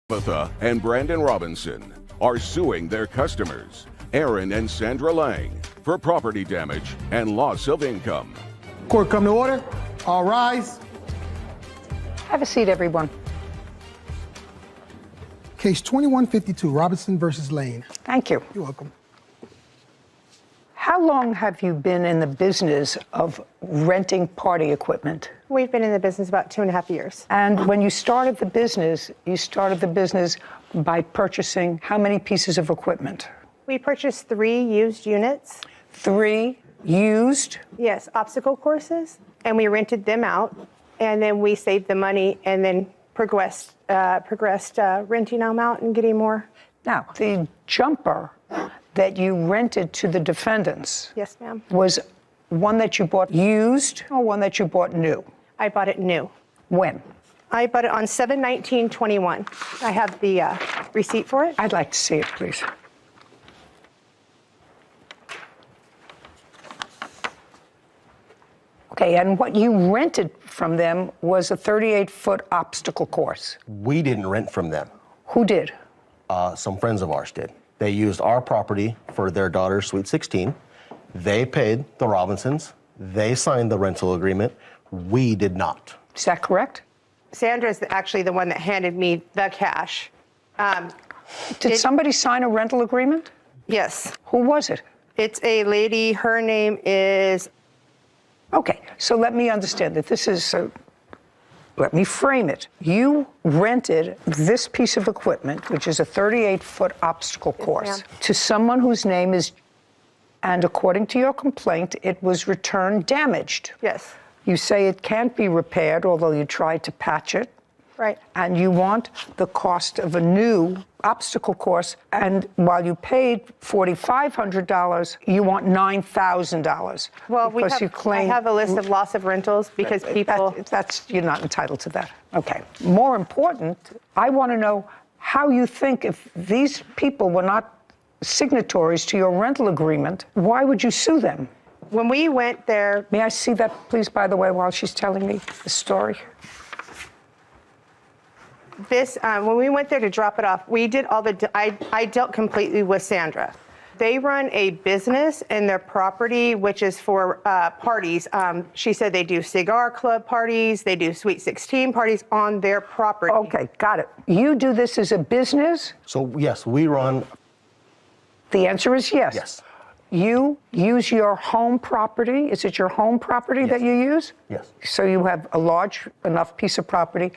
Tabitha and Brandon Robinson are suing their customers, Aaron and Sandra Lang, for property damage and loss of income. Court come to order. All rise. Have a seat, everyone. Case 2152, Robinson versus Lane. Thank you. You're welcome. How long have you been in the business of renting party equipment? We've been in the business about 2.5 years. And when you started the business by purchasing how many pieces of equipment? We purchased 3 used units. 3 used? Yes, obstacle courses, and we rented them out, and then we saved the money and then progressed renting them out and getting more. Now, the jumper that you rented to the defendants. Yes, ma'am. Was one that you bought used or one that you bought new? I bought it new. When? I bought it on 7/19/21. I have the receipt for it. I'd like to see it, please. Okay, and what you rented from them was a 38-foot obstacle course. We didn't rent from them. Who did? Some friends of ours did. They used our property for their daughter's Sweet 16. They paid the Robinsons. They signed the rental agreement. We did not. Is that correct? Sandra is actually the one that handed me the cash. Did somebody sign a rental agreement? Yes. Who was it? It's a lady. Her name is... Okay, so let me understand that this is... let me frame it. You rented this piece of equipment, which is a 38-foot obstacle course, to someone whose name is, and according to your complaint, it was returned damaged. Yes. You say it can't be repaired, although you tried to patch it. Right. And you want the cost of a new obstacle course, and while you paid $4,500, you want $9,000. Well, I have a list of loss of rentals because people... You're not entitled to that. Okay. More important, I want to know how you think if these people were not signatories to your rental agreement, why would you sue them? When we went there... May I see that, please, by the way, while she's telling me the story? When we went there to drop it off, we did all the... I dealt completely with Sandra. They run a business in their property, which is for parties. She said they do cigar club parties, they do Sweet 16 parties on their property. Okay, got it. You do this as a business? So, yes, we run... The answer is yes. Yes. You use your home property. Is it your home property that you use? Yes. So you have a large enough piece of property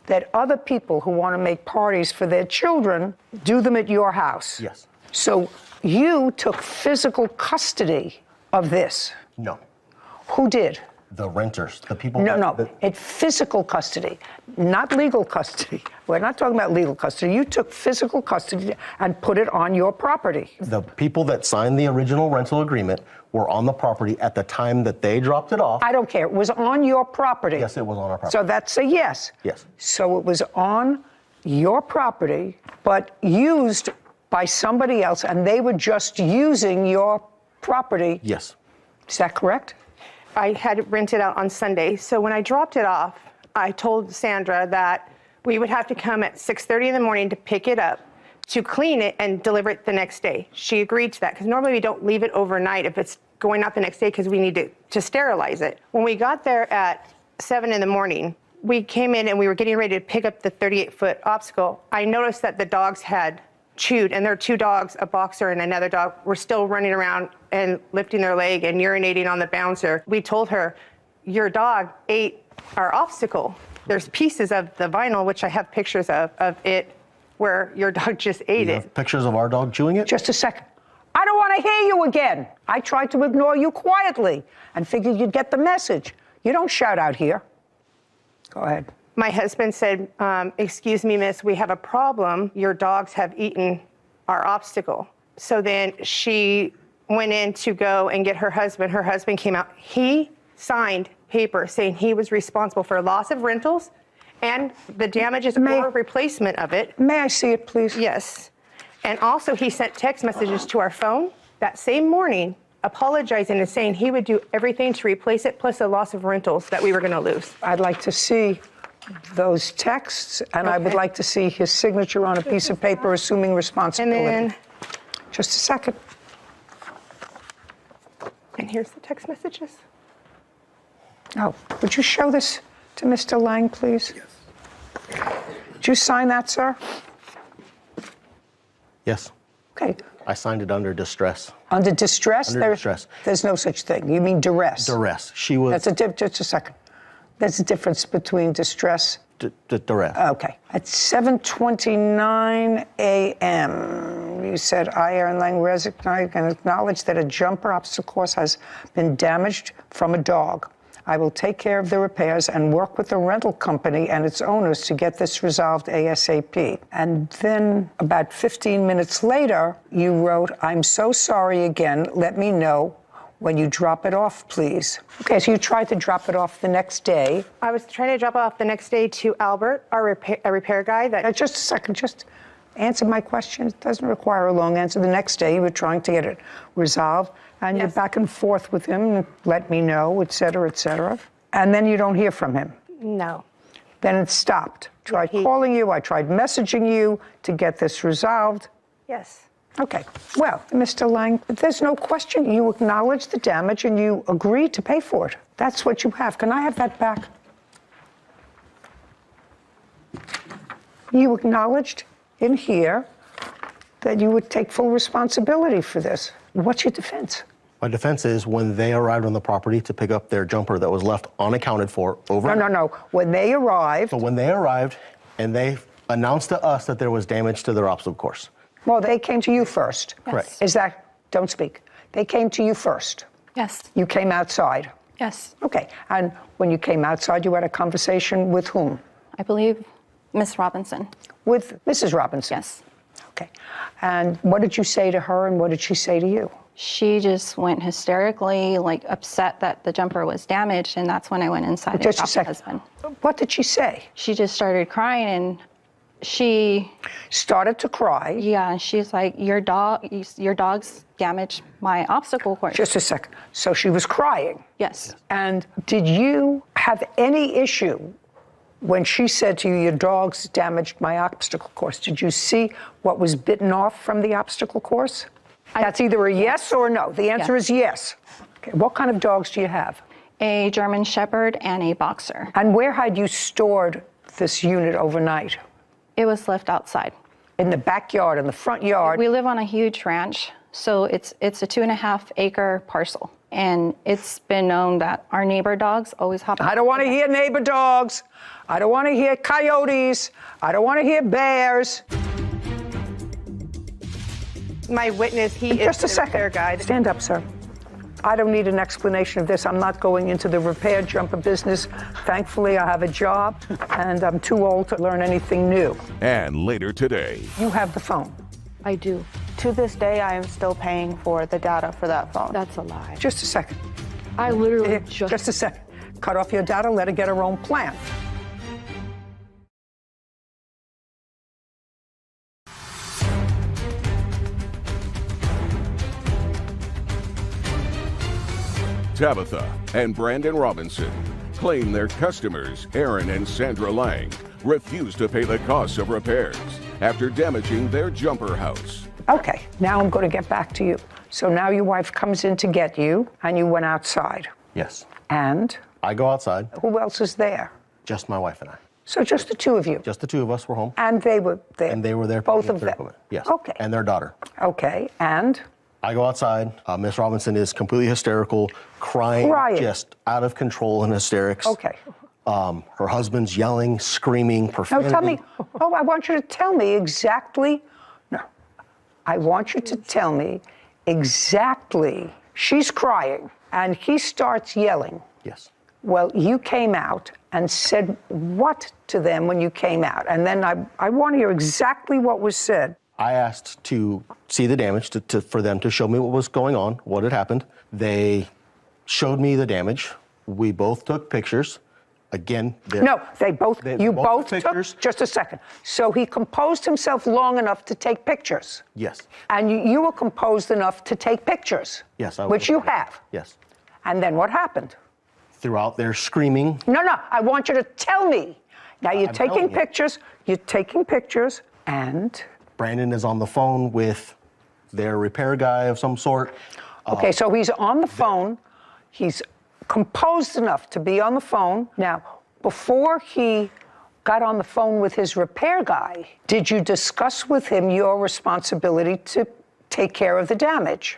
that other people who want to make parties for their children do them at your house. Yes. So you took physical custody of this. No. Who did? The renters, the people... No. It's physical custody, not legal custody. We're not talking about legal custody. You took physical custody and put it on your property. The people that signed the original rental agreement were on the property at the time that they dropped it off. I don't care. It was on your property. Yes, it was on our property. So that's a yes. Yes. So it was on your property, but used by somebody else, and they were just using your property. Yes. Is that correct? I had it rented out on Sunday. So when I dropped it off, I told Sandra that we would have to come at 6:30 in the morning to pick it up, to clean it and deliver it the next day. She agreed to that because normally we don't leave it overnight if it's going out the next day because we need to sterilize it. When we got there at 7 in the morning, we came in and we were getting ready to pick up the 38-foot obstacle. I noticed that the dogs had chewed, and there are 2 dogs, a boxer and another dog, were still running around and lifting their leg and urinating on the bouncer. We told her, your dog ate our obstacle. There's pieces of the vinyl, which I have pictures of it, where your dog just ate You it. have pictures of our dog chewing it? Just a second. I don't want to hear you again. I tried to ignore you quietly and figured you'd get the message. You don't shout out here. Go ahead. My husband said, excuse me, miss, we have a problem. Your dogs have eaten our obstacle. So then she went in to go and get her husband. Her husband came out. He signed paper saying he was responsible for loss of rentals and the damages or replacement of it. May I see it, please? Yes. And also he sent text messages to our phone that same morning apologizing and saying he would do everything to replace it plus a loss of rentals that we were going to lose. I'd like to see those texts, and I would Okay. like to see his signature on a piece of paper assuming And responsibility. then, Just a second. and here's the text messages. Oh, would you show this to Mr. Lang, please? Yes. Did you sign that, sir? Yes. Okay. I signed it under distress. Under distress? Under distress. There's no such thing. You mean duress? Duress. She was Just a second. There's a difference between distress. duress. Okay. At 7:29 a.m., you said, I, Aaron Lang, recognize and acknowledge that a jumper obstacle course has been damaged from a dog. I will take care of the repairs and work with the rental company and its owners to get this resolved ASAP. And then about 15 minutes later, you wrote, I'm so sorry again. Let me know when you drop it off, please. Okay, so you tried to drop it off the next day. I was trying to drop it off the next day to Albert, our repair guy. Just a second, just answer my question. It doesn't require a long answer. The next day, you were trying to get it resolved, and you're Yes. back and forth with him, let me know, et cetera, and then you don't hear from him. No. Then it stopped. Tried he- calling you, I tried messaging you to get this resolved. Yes. Okay, well, Mr. Lang, there's no question. You acknowledged the damage and you agreed to pay for it. That's what you have. Can I have that back? You acknowledged in here that you would take full responsibility for this. What's your defense? My defense is when they arrived on the property to pick up their jumper that was left unaccounted for over. No. When they arrived, But when they arrived and they announced to us that there was damage to their obstacle course. well, they came to you first. Correct. Is that, don't speak. They came to you first. Yes. You came outside. Yes. Okay, and when you came outside, you had a conversation with whom? I believe Miss Robinson. With Mrs. Robinson? Yes. Okay. And what did you say to her and what did she say to you? She just went hysterically, like upset that the jumper was damaged, and that's when I went inside and Just a dropped my second. husband. What did she say? She just started crying, and she, Started to cry. yeah, she's like, your dog's damaged my obstacle course. Just a second. So she was crying. Yes. And did you have any issue when she said to you, your dog's damaged my obstacle course? Did you see what was bitten off from the obstacle course? That's either a yes or a no. The answer Yes. is yes. Okay. What kind of dogs do you have? A German Shepherd and a Boxer. And where had you stored this unit overnight? It was left outside. In the backyard, in the front yard? We live on a huge ranch, so it's a 2.5 acre parcel. And it's been known that our neighbor dogs always hop. I don't want to hear neighbor dogs. I don't want to hear coyotes. I don't want to hear bears. My witness, he is Just a the repair second. guy. Stand up, sir. I don't need an explanation of this. I'm not going into the repair jumper business. Thankfully, I have a job, and I'm too old to learn anything new. And later today, You have the phone. I do. To this day, I am still paying for the data for that phone. That's a lie. Just a second. I literally Here, just. just a second. Cut off your data, let her get her own plan. Tabitha and Brandon Robinson claim their customers, Aaron and Sandra Lang, refused to pay the costs of repairs after damaging their jumper house. Okay, now I'm going to get back to you. So now your wife comes in to get you, and you went outside. Yes. And I go outside, who else is there? just my wife and I. So just the two of you? Just the two of us were home. And they were there? And they were there. Both picking up of their them? equipment. Yes. Okay. And their daughter. Okay, and? I go outside. Miss Robinson is completely hysterical, crying, Crying. just out of control in hysterics. Okay. Her husband's yelling, screaming, No, profanity. tell me. Oh, I want you to tell me exactly. No. I want you to tell me exactly. She's crying, and he starts yelling. Yes. Well, you came out and said what to them when you came out? And then I want to hear exactly what was said. I asked to see the damage, for them to show me what was going on, what had happened. They showed me the damage. We both took pictures. Again, No, you both took took, pictures. just a second. So he composed himself long enough to take pictures. Yes. And you were composed enough to take pictures. Yes, I was. Which you have. Yes. And then what happened? Throughout their screaming. No, I want you to tell me. Now you're I'm taking telling you. pictures. You're taking pictures, and Brandon is on the phone with their repair guy of some sort. okay, so he's on the phone. He's composed enough to be on the phone. Now, before he got on the phone with his repair guy, did you discuss with him your responsibility to take care of the damage?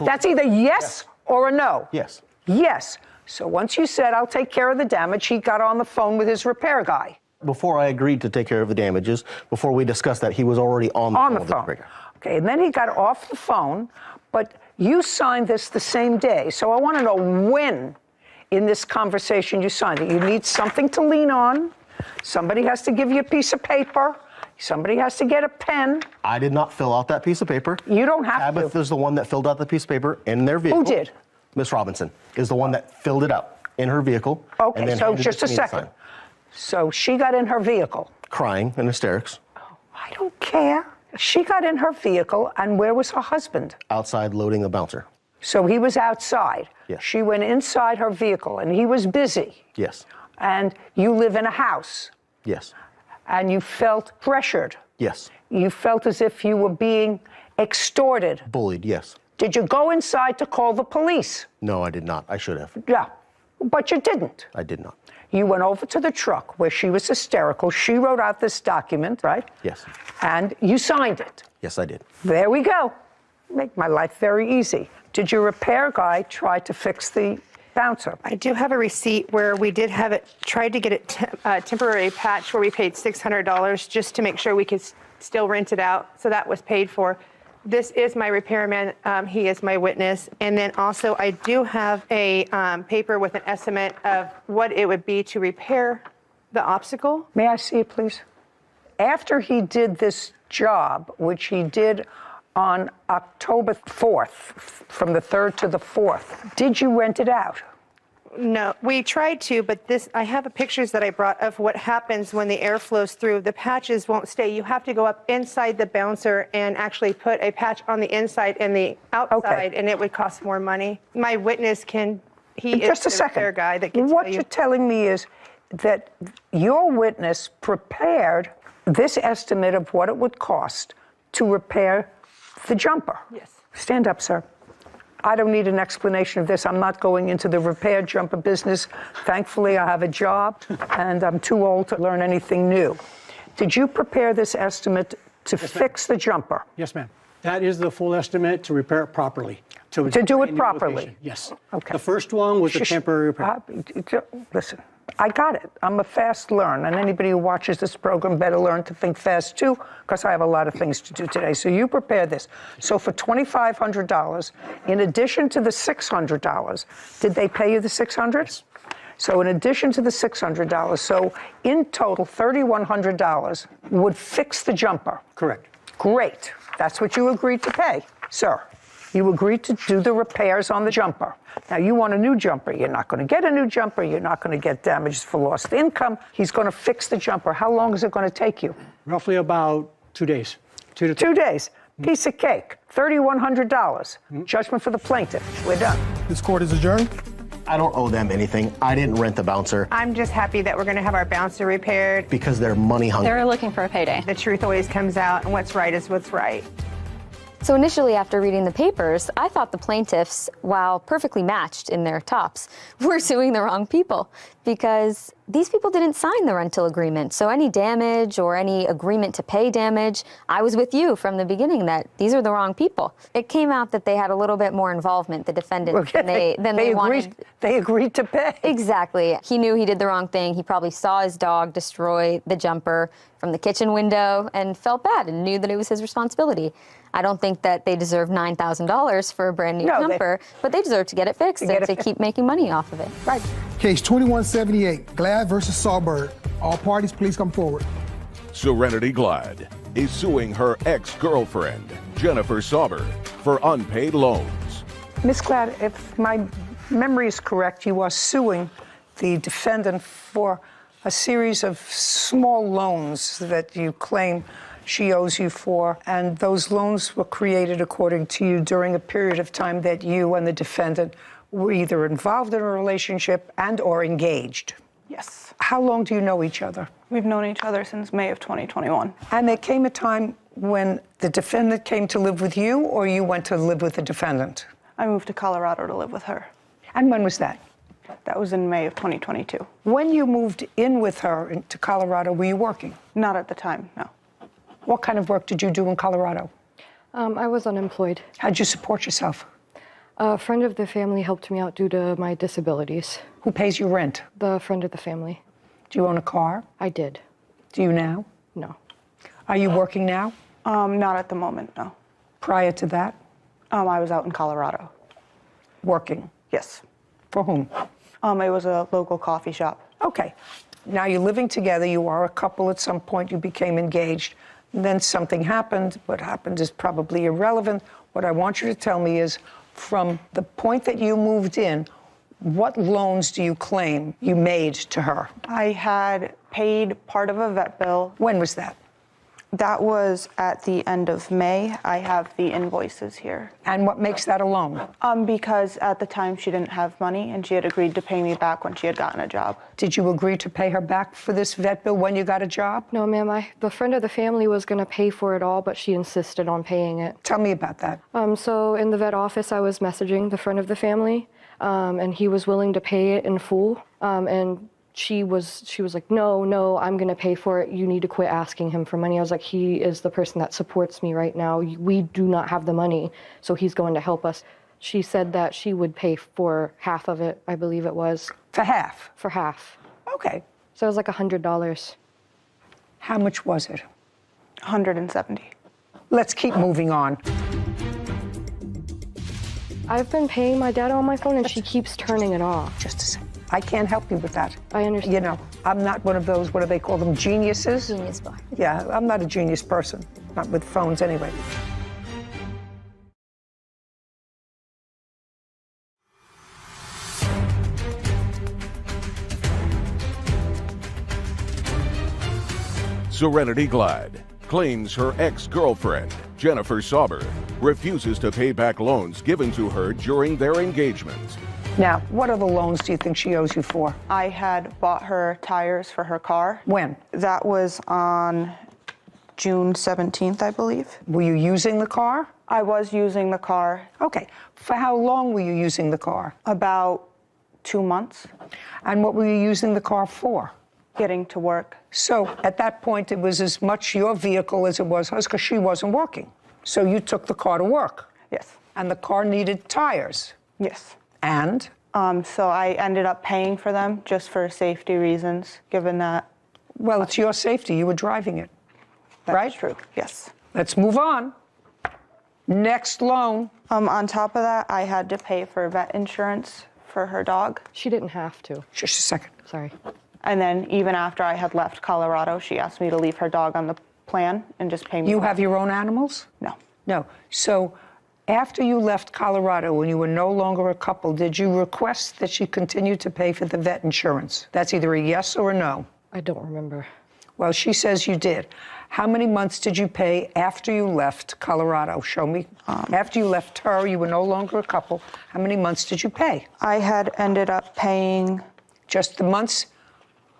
That's either yes or a no. Yes. Yes. So once you said, I'll take care of the damage, he got on the phone with his repair guy. Before I agreed to take care of the damages, before we discussed that, he was already on the phone. with the repair guy. Okay, and then he got off the phone, but you signed this the same day. So I want to know when in this conversation you signed it. You need something to lean on. Somebody has to give you a piece of paper. Somebody has to get a pen. I did not fill out that piece of paper. You don't have to. Tabitha is the one that filled out the piece of paper in their vehicle. Who did? Miss Robinson is the one that filled it out in her vehicle. Okay, and then so handed it just to a me to second. sign. So she got in her vehicle. Crying in hysterics. I don't care. She got in her vehicle, and where was her husband? Outside loading the bouncer. So he was outside. Yes. She went inside her vehicle, and he was busy. Yes. And you live in a house, Yes. and you felt pressured. Yes. You felt as if you were being extorted. Bullied. Yes. Did you go inside to call the police? No, I did not. I should have. Yeah, but you didn't. I did not. You went over to the truck where she was hysterical. She wrote out this document, right? Yes. And you signed it. Yes, I did. There we go. Make my life very easy. Did your repair guy try to fix the bouncer? I do have a receipt where we did have it, tried to get it temporary patch where we paid $600 just to make sure we could still rent it out. So that was paid for. This is my repairman. He is my witness. And then also I do have a paper with an estimate of what it would be to repair the obstacle. May I see it, please? After he did this job, which he did on October 4th, from the 3rd to the 4th, did you rent it out? No, we tried to, but I have pictures that I brought of what happens when the air flows through. The patches won't stay. You have to go up inside the bouncer and actually put a patch on the inside and the outside, and it would cost more money. My witness he Just a is the second. repair guy that can What tell you. you're telling me is that your witness prepared this estimate of what it would cost to repair the jumper. Yes. Stand up, sir. I don't need an explanation of this. I'm not going into the repair jumper business. Thankfully, I have a job, and I'm too old to learn anything new. Did you prepare this estimate to fix the jumper? Yes, ma'am. That is the full estimate to repair it properly. To do it any properly? location. Yes. Okay. The first one was a temporary repair. Listen, I got it. I'm a fast learner, and anybody who watches this program better learn to think fast too, because I have a lot of things to do today. So you prepare this. So for $2,500, in addition to the $600, did they pay you the $600? Yes. So in addition to the $600, so in total, $3,100 would fix the jumper. Correct. Great. That's what you agreed to pay, sir. You agreed to do the repairs on the jumper. Now, you want a new jumper. You're not going to get a new jumper. You're not going to get damages for lost income. He's going to fix the jumper. How long is it going to take you? Roughly about 2 days. 2 to 2 days. Piece of cake. $3,100. Judgment for the plaintiff. We're done. This court is adjourned. I don't owe them anything. I didn't rent the bouncer I'm just happy that we're going to have our bouncer repaired. because they're money hungry. They're looking for a payday. The truth always comes out, and what's right is what's right. So initially, after reading the papers, I thought the plaintiffs, while perfectly matched in their tops, were suing the wrong people because these people didn't sign the rental agreement. So any damage or any agreement to pay damage, I was with you from the beginning that these are the wrong people. It came out that they had a little bit more involvement, the defendant, than they wanted. They agreed to pay. Exactly. He knew he did the wrong thing. He probably saw his dog destroy the jumper from the kitchen window and felt bad and knew that it was his responsibility. I don't think that they deserve $9,000 for a brand new jumper, but they deserve to get it fixed and to keep making money off of it. Right. Case 2178, Glad versus Sawbird. All parties, please come forward. Serenity Glad is suing her ex-girlfriend, Jennifer Sauber, for unpaid loans. Ms. Glad, if my memory is correct, you are suing the defendant for a series of small loans that you claim she owes you for, and those loans were created, according to you, during a period of time that you and the defendant were either involved in a relationship and or engaged. Yes. How long do you know each other? We've known each other since May of 2021. And there came a time when the defendant came to live with you, or you went to live with the defendant? I moved to Colorado to live with her. And when was that? That was in May of 2022. When you moved in with her to Colorado, were you working? Not at the time, no. What kind of work did you do in Colorado? I was unemployed. How'd you support yourself? A friend of the family helped me out due to my disabilities. Who pays your rent? The friend of the family. Do you own a car? I did. Do you now? No. Are you working now? Not at the moment, no. Prior to that? I was out in Colorado. Working? Yes. For whom? It was a local coffee shop. Okay. Now you're living together, you are a couple at some point, you became engaged, and then something happened. What happened is probably irrelevant. What I want you to tell me is, from the point that you moved in, what loans do you claim you made to her? I had paid part of a vet bill. When was that? That was at the end of May. I have the invoices here. And what makes that a loan? Because at the time she didn't have money and she had agreed to pay me back when she had gotten a job. Did you agree to pay her back for this vet bill when you got a job? No, ma'am. The friend of the family was going to pay for it all, but she insisted on paying it. Tell me about that. So in the vet office, I was messaging the friend of the family, and he was willing to pay it in full. And she was like, no, I'm going to pay for it. You need to quit asking him for money. I was like, he is the person that supports me right now. We do not have the money, so he's going to help us. She said that she would pay for half of it, I believe it was. For half? For half. Okay. So it was like $100. How much was it? $170. Let's keep moving on. I've been paying my data on my phone, and she keeps turning it off. Just a second. I can't help you with that. I understand. You know, I'm not one of those, what do they call them, geniuses? Genius bar. Yeah, I'm not a genius person. Not with phones anyway. Serenity Glad claims her ex-girlfriend, Jennifer Sauber, refuses to pay back loans given to her during their engagement. Now, what other loans do you think she owes you for? I had bought her tires for her car. When? That was on June 17th, I believe. Were you using the car? I was using the car. Okay. For how long were you using the car? About 2 months. And what were you using the car for? Getting to work. So at that point, it was as much your vehicle as it was hers, because she wasn't working. So you took the car to work. Yes. And the car needed tires. Yes. And? So I ended up paying for them just for safety reasons, given that. Well, it's your safety. You were driving it. That's right? True. Yes. Let's move on. Next loan. On top of that, I had to pay for vet insurance for her dog. She didn't have to. Just a second. Sorry. And then even after I had left Colorado, she asked me to leave her dog on the plan and just pay me. You back. have your own animals? No. No. So after you left Colorado, when you were no longer a couple, did you request that she continue to pay for the vet insurance? That's either a yes or a no. I don't remember. Well, she says you did. How many months did you pay after you left Colorado? Show me. After you left her, you were no longer a couple. How many months did you pay? I had ended up paying Just the months?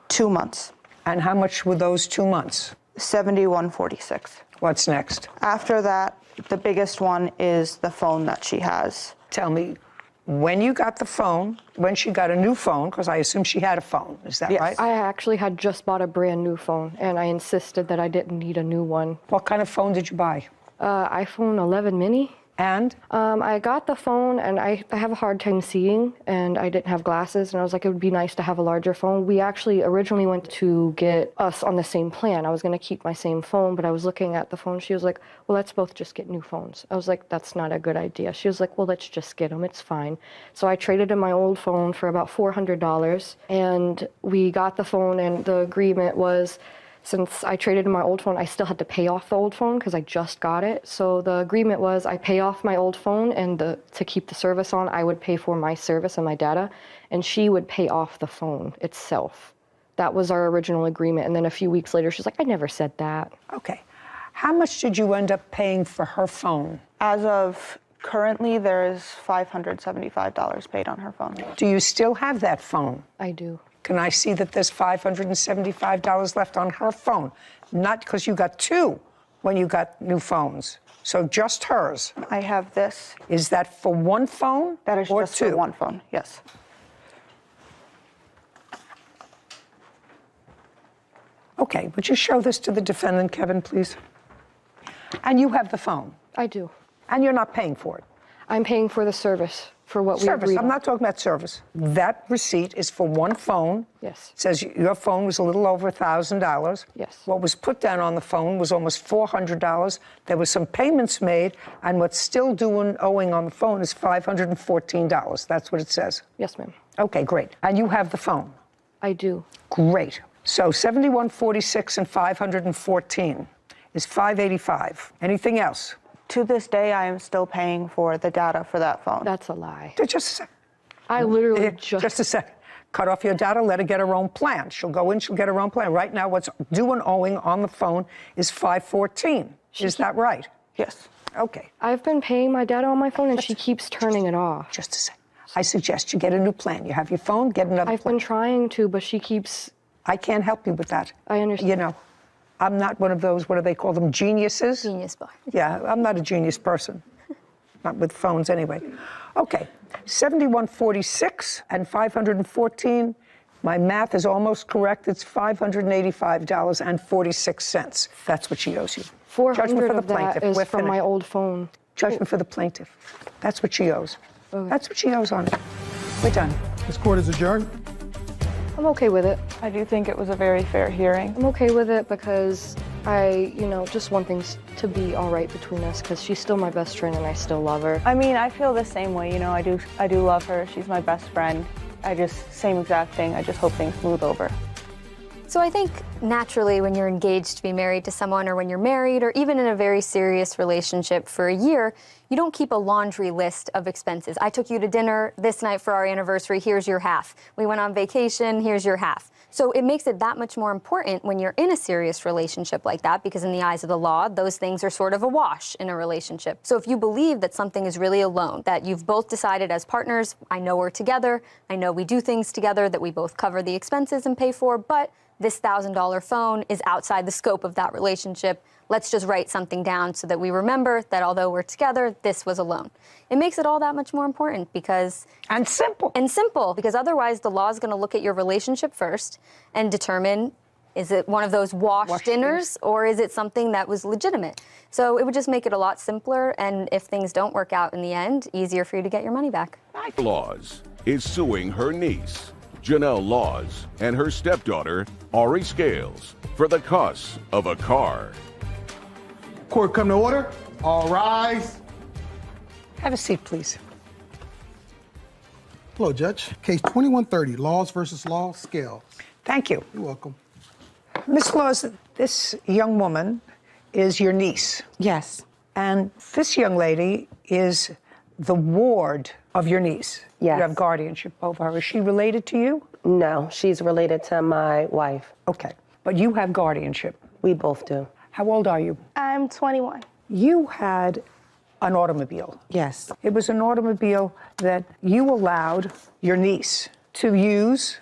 2 months. And how much were those 2 months? $71.46. What's next? After that, the biggest one is the phone that she has. Tell me, when you got the phone, when she got a new phone, because I assume she had a phone, is that Yes. right? I actually had just bought a brand new phone, and I insisted that I didn't need a new one. What kind of phone did you buy? iPhone 11 mini. And? I got the phone, and I have a hard time seeing, and I didn't have glasses, and I was like, it would be nice to have a larger phone. We actually originally went to get us on the same plan. I was going to keep my same phone, but I was looking at the phone. She was like, well, let's both just get new phones. I was like, that's not a good idea. She was like, well, let's just get them. It's fine. So I traded in my old phone for about $400, and we got the phone, and the agreement was, since I traded in my old phone, I still had to pay off the old phone because I just got it. So the agreement was I pay off my old phone, and to keep the service on, I would pay for my service and my data, and she would pay off the phone itself. That was our original agreement. And then a few weeks later, she's like, I never said that. Okay. How much did you end up paying for her phone? As of currently, there is $575 paid on her phone. Do you still have that phone? I do. Can I see that there's $575 left on her phone? Not because you got two when you got new phones. So just hers. I have this. Is that for one phone That is or just two? for one phone, yes. Okay, would you show this to the defendant, Kevin, please? And you have the phone, I do. and you're not paying for it. I'm paying for the service for what we Service, agreed I'm on. not talking about service. That receipt is for one phone. Yes. It says your phone was a little over $1,000. Yes. What was put down on the phone was almost $400. There was some payments made, and what's still owing on the phone is $514. That's what it says. Yes, ma'am. Okay, great. And you have the phone. I do. Great. So 7146 and 514 is 585. Anything else? To this day, I am still paying for the data for that phone. That's a lie. Just a second. I literally Just a second. Cut off your data, let her get her own plan. She'll go in, she'll get her own plan. Right now, what's due and owing on the phone is 514. Is that right? Yes. Okay. I've been paying my data on my phone and she keeps turning it off. Just a second. I suggest you get a new plan. You have your phone, get another I've plan. been trying to, but she keeps... I can't help you with that. I understand. You know, I'm not one of those, what do they call them, geniuses? Genius bar. Yeah, I'm not a genius person. Not with phones anyway. Okay, 7146 and 514. My math is almost correct. It's $585.46. That's what she owes you. Judgment for $400 the of that plaintiff. is We're from my finished. old phone. Judgment for the plaintiff. That's what she owes. Okay. That's what she owes on it. We're done. This court is adjourned. I'm okay with it. I do think it was a very fair hearing. I'm okay with it because I, just want things to be all right between us because she's still my best friend and I still love her. I mean, I feel the same way, I do love her. She's my best friend. Same exact thing. I just hope things smooth over. So I think naturally when you're engaged to be married to someone or when you're married or even in a very serious relationship for a year, you don't keep a laundry list of expenses. I took you to dinner this night for our anniversary, here's your half. We went on vacation, here's your half. So it makes it that much more important when you're in a serious relationship like that because in the eyes of the law, those things are sort of a wash in a relationship. So if you believe that something is really a loan, that you've both decided as partners, I know we're together, I know we do things together, that we both cover the expenses and pay for, but this $1,000 phone is outside the scope of that relationship. Let's just write something down so that we remember that although we're together, this was a loan. It makes it all that much more important because... And simple. And simple, because otherwise the law is going to look at your relationship first and determine, is it one of those wash dinners or is it something that was legitimate? So it would just make it a lot simpler and if things don't work out in the end, easier for you to get your money back. Laws is suing her niece, Janelle Laws, and her stepdaughter, Ari Scales, for the costs of a car. Court come to order. All rise. Have a seat, please. Hello, Judge. Case 2130, Laws versus Law, Scales. Thank you. You're welcome. Miss Laws, this young woman is your niece. Yes. And this young lady is the ward of your niece. Yes. You have guardianship over her. Is she related to you? No, she's related to my wife. Okay. But you have guardianship. We both do. How old are you? I'm 21. You had an automobile. Yes. It was an automobile that you allowed your niece to use,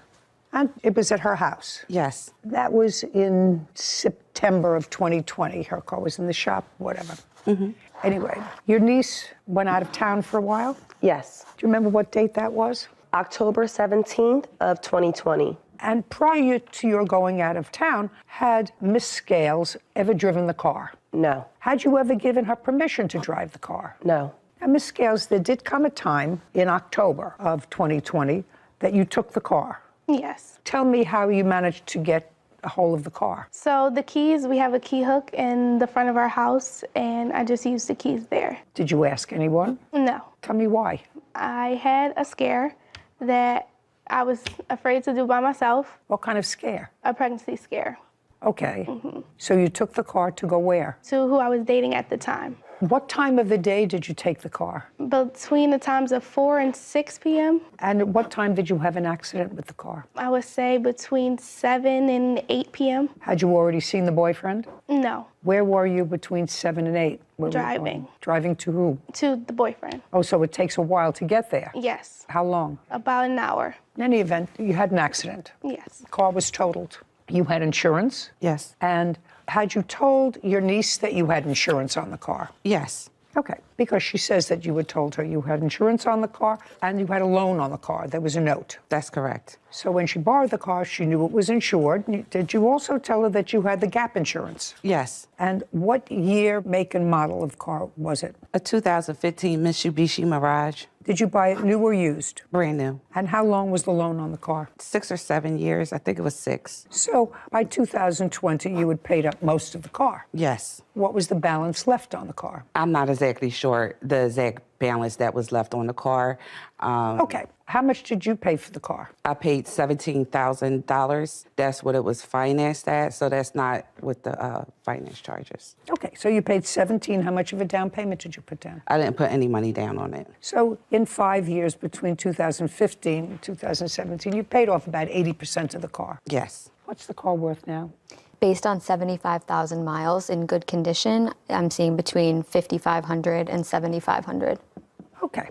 and it was at her house. Yes. That was in September of 2020. Her car was in the shop, whatever. Mm-hmm. Anyway, your niece went out of town for a while? Yes. Do you remember what date that was? October 17th of 2020. And prior to your going out of town, had Miss Scales ever driven the car? No. Had you ever given her permission to drive the car? No. Now, Miss Scales, there did come a time in October of 2020 that you took the car. Yes. Tell me how you managed to get a hold of the car. So the keys, we have a key hook in the front of our house, and I just used the keys there. Did you ask anyone? No. Tell me why. I had a scare that I was afraid to do by myself. What kind of scare? A pregnancy scare. Okay. So you took the car to go where? To who I was dating at the time. What time of the day did you take the car? Between the times of 4 and 6 p.m. And at what time did you have an accident with the car? I would say between 7 and 8 p.m. Had you already seen the boyfriend? No. Where were you between 7 and 8? Where were you Driving. going? Driving to who? To the boyfriend. Oh, so it takes a while to get there? Yes. How long? About an hour. In any event, you had an accident. Yes. The car was totaled. You had insurance? Yes. And had you told your niece that you had insurance on the car? Yes. Okay, because she says that you had told her you had insurance on the car and you had a loan on the car. There was a note. That's correct. So when she borrowed the car, she knew it was insured. Did you also tell her that you had the gap insurance? Yes. And what year, make, and model of car was it? A 2015 Mitsubishi Mirage. Did you buy it new or used? Brand new. And how long was the loan on the car? 6 or 7 years. I think it was 6. So by 2020, you had paid up most of the car. Yes. What was the balance left on the car? I'm not exactly sure the exact balance that was left on the car. Okay. How much did you pay for the car? I paid $17,000. That's what it was financed at, so that's not with the finance charges. Okay, so you paid $17,000. How much of a down payment did you put down? I didn't put any money down on it. So in 5 years between 2015 and 2017, you paid off about 80% of the car. Yes. What's the car worth now? Based on 75,000 miles in good condition, I'm seeing between 5,500 and 7,500. Okay.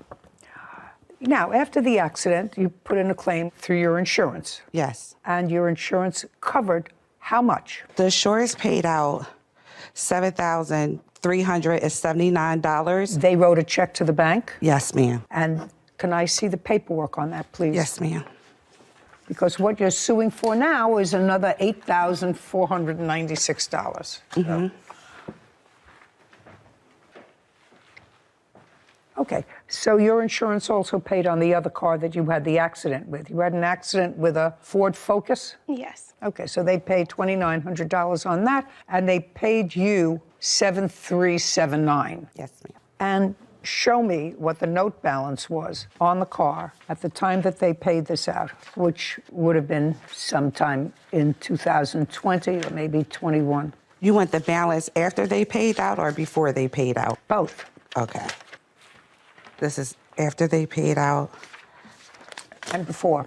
Now, after the accident, you put in a claim through your insurance. Yes. And your insurance covered how much? The insurance paid out $7,379. They wrote a check to the bank? Yes, ma'am. And can I see the paperwork on that, please? Yes, ma'am. Because what you're suing for now is another $8,496. Mm-hmm. Okay, so your insurance also paid on the other car that you had the accident with. You had an accident with a Ford Focus? Yes. Okay, so they paid $2,900 on that, and they paid you $7,379. Yes, ma'am. And show me what the note balance was on the car at the time that they paid this out, which would have been sometime in 2020 or maybe 21. You want the balance after they paid out or before they paid out? Both. Okay. This is after they paid out. And before.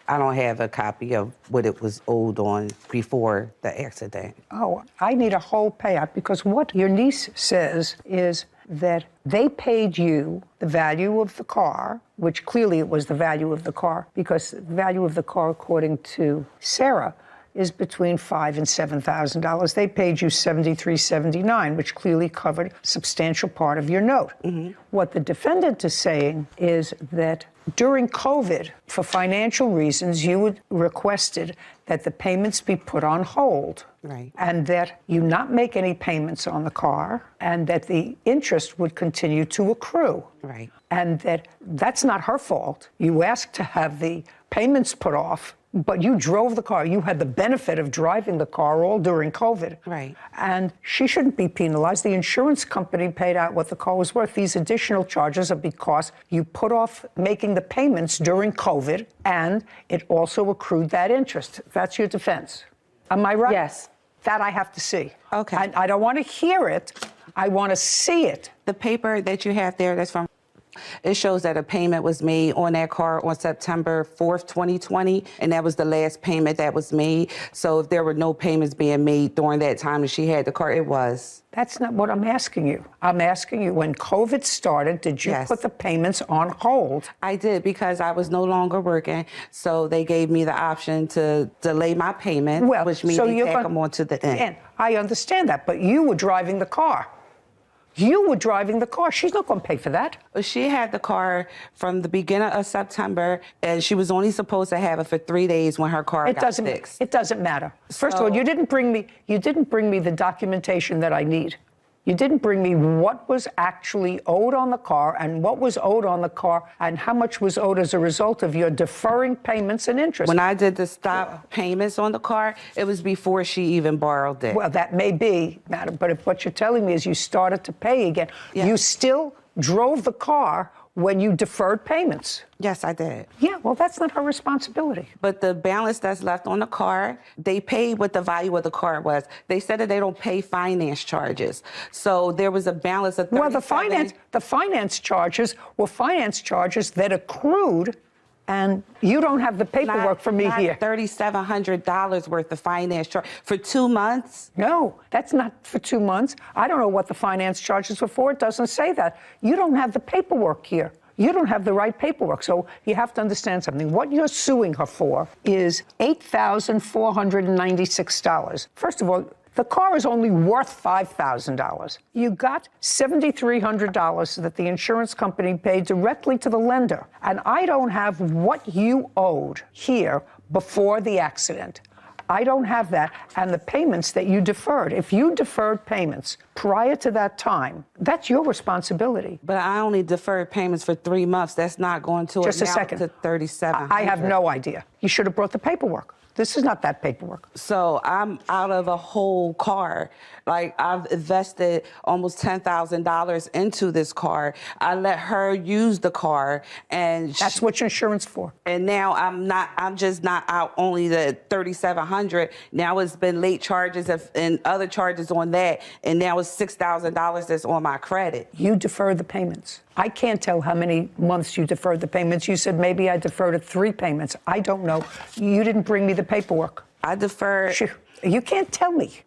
I don't have a copy of what it was owed on before the accident. Oh, I need a whole payout because what your niece says is that they paid you the value of the car, which clearly it was the value of the car, because the value of the car, according to Sarah, is between $5,000 and $7,000. They paid you $7,379, which clearly covered a substantial part of your note. Mm-hmm. What the defendant is saying is that during COVID, for financial reasons, you had requested that the payments be put on hold. Right. And that you not make any payments on the car, and that the interest would continue to accrue. Right. And that's not her fault. You asked to have the payments put off, but you drove the car. You had the benefit of driving the car all during COVID. Right. And she shouldn't be penalized. The insurance company paid out what the car was worth. These additional charges are because you put off making the payments during COVID, and it also accrued that interest. That's your defense. Am I right? Yes. That I have to see. Okay. I don't want to hear it. I want to see it. The paper that you have there, that's from, it shows that a payment was made on that car on September 4th, 2020, and that was the last payment that was made. So if there were no payments being made during that time that she had the car, it was. That's not what I'm asking you. I'm asking you, when COVID started, did you Yes. put the payments on hold? I did, because I was no longer working, so they gave me the option to delay my payment, which means they tack them on to the end. And I understand that, but you were driving the car. You were driving the car. She's not going to pay for that. She had the car from the beginning of September, and she was only supposed to have it for 3 days when her car got fixed. It doesn't matter. First of all, you didn't bring me the documentation that I need. You didn't bring me what was actually owed on the car and what was owed on the car and how much was owed as a result of your deferring payments and interest. When I did the stop payments on the car, it was before she even borrowed it. Well, that may be, madam, but if what you're telling me is you started to pay again, Yeah. you still drove the car when you deferred payments. Yes, I did. Yeah, well, that's not her responsibility. But the balance that's left on the car, they paid what the value of the car was. They said that they don't pay finance charges. So there was a balance of 37. Well, the finance charges were finance charges that accrued, and you don't have the paperwork for me here. $3,700 worth of finance charge for 2 months? No, that's not for 2 months. I don't know what the finance charges were for. It doesn't say that. You don't have the paperwork here. You don't have the right paperwork. So you have to understand something. What you're suing her for is $8,496. First of all, the car is only worth $5,000. You got $7,300 that the insurance company paid directly to the lender. And I don't have what you owed here before the accident. I don't have that. And the payments that you deferred, if you deferred payments prior to that time, that's your responsibility. But I only deferred payments for 3 months. That's not going to Just a amount second. to $3,700. I have no idea. You should have brought the paperwork. This is not that paperwork. So I'm out of a whole car. Like, I've invested almost $10,000 into this car. I let her use the car, and that's what your insurance for. And now I'm just not out only the $3,700. Now it's been late charges and other charges on that, and now it's $6,000 that's on my credit. You deferred the payments. I can't tell how many months you deferred the payments. You said maybe I deferred it 3 payments. I don't know. You didn't bring me the paperwork. I deferred. You can't tell me.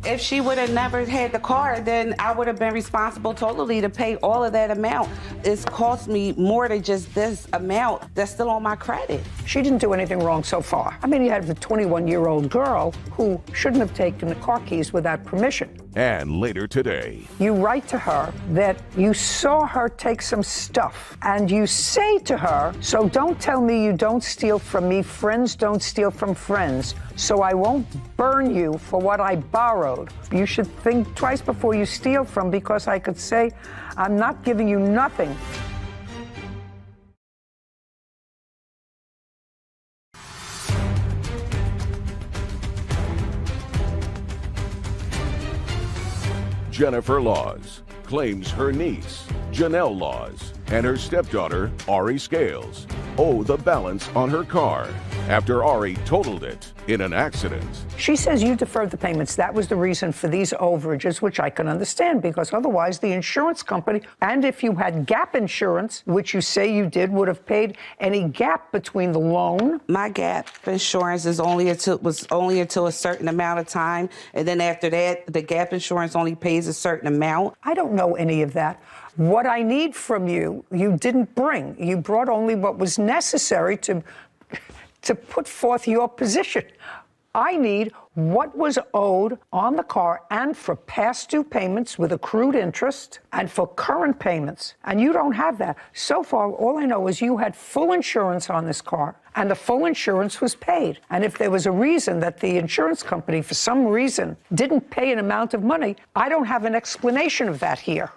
If she would have never had the car, then I would have been responsible totally to pay all of that amount. It's cost me more than just this amount that's still on my credit. She didn't do anything wrong so far. I mean, you have a 21-year-old girl who shouldn't have taken the car keys without permission. And later today, you write to her that you saw her take some stuff, and you say to her, so don't tell me you don't steal from me. Friends don't steal from friends. So I won't burn you for what I borrowed. You should think twice before you steal from, because I could say, I'm not giving you nothing. Jennifer Laws claims her niece, Janelle Laws, and her stepdaughter, Ari Scales, owe the balance on her car after Ari totaled it in an accident. She says you deferred the payments. That was the reason for these overages, which I can understand, because otherwise the insurance company, and if you had gap insurance, which you say you did, would have paid any gap between the loan. My gap insurance was only until a certain amount of time, and then after that, the gap insurance only pays a certain amount. I don't know any of that. What I need from you, you didn't bring. You brought only what was necessary to put forth your position. I need what was owed on the car, and for past due payments with accrued interest, and for current payments. And you don't have that. So far, all I know is you had full insurance on this car, and the full insurance was paid. And if there was a reason that the insurance company, for some reason, didn't pay an amount of money, I don't have an explanation of that here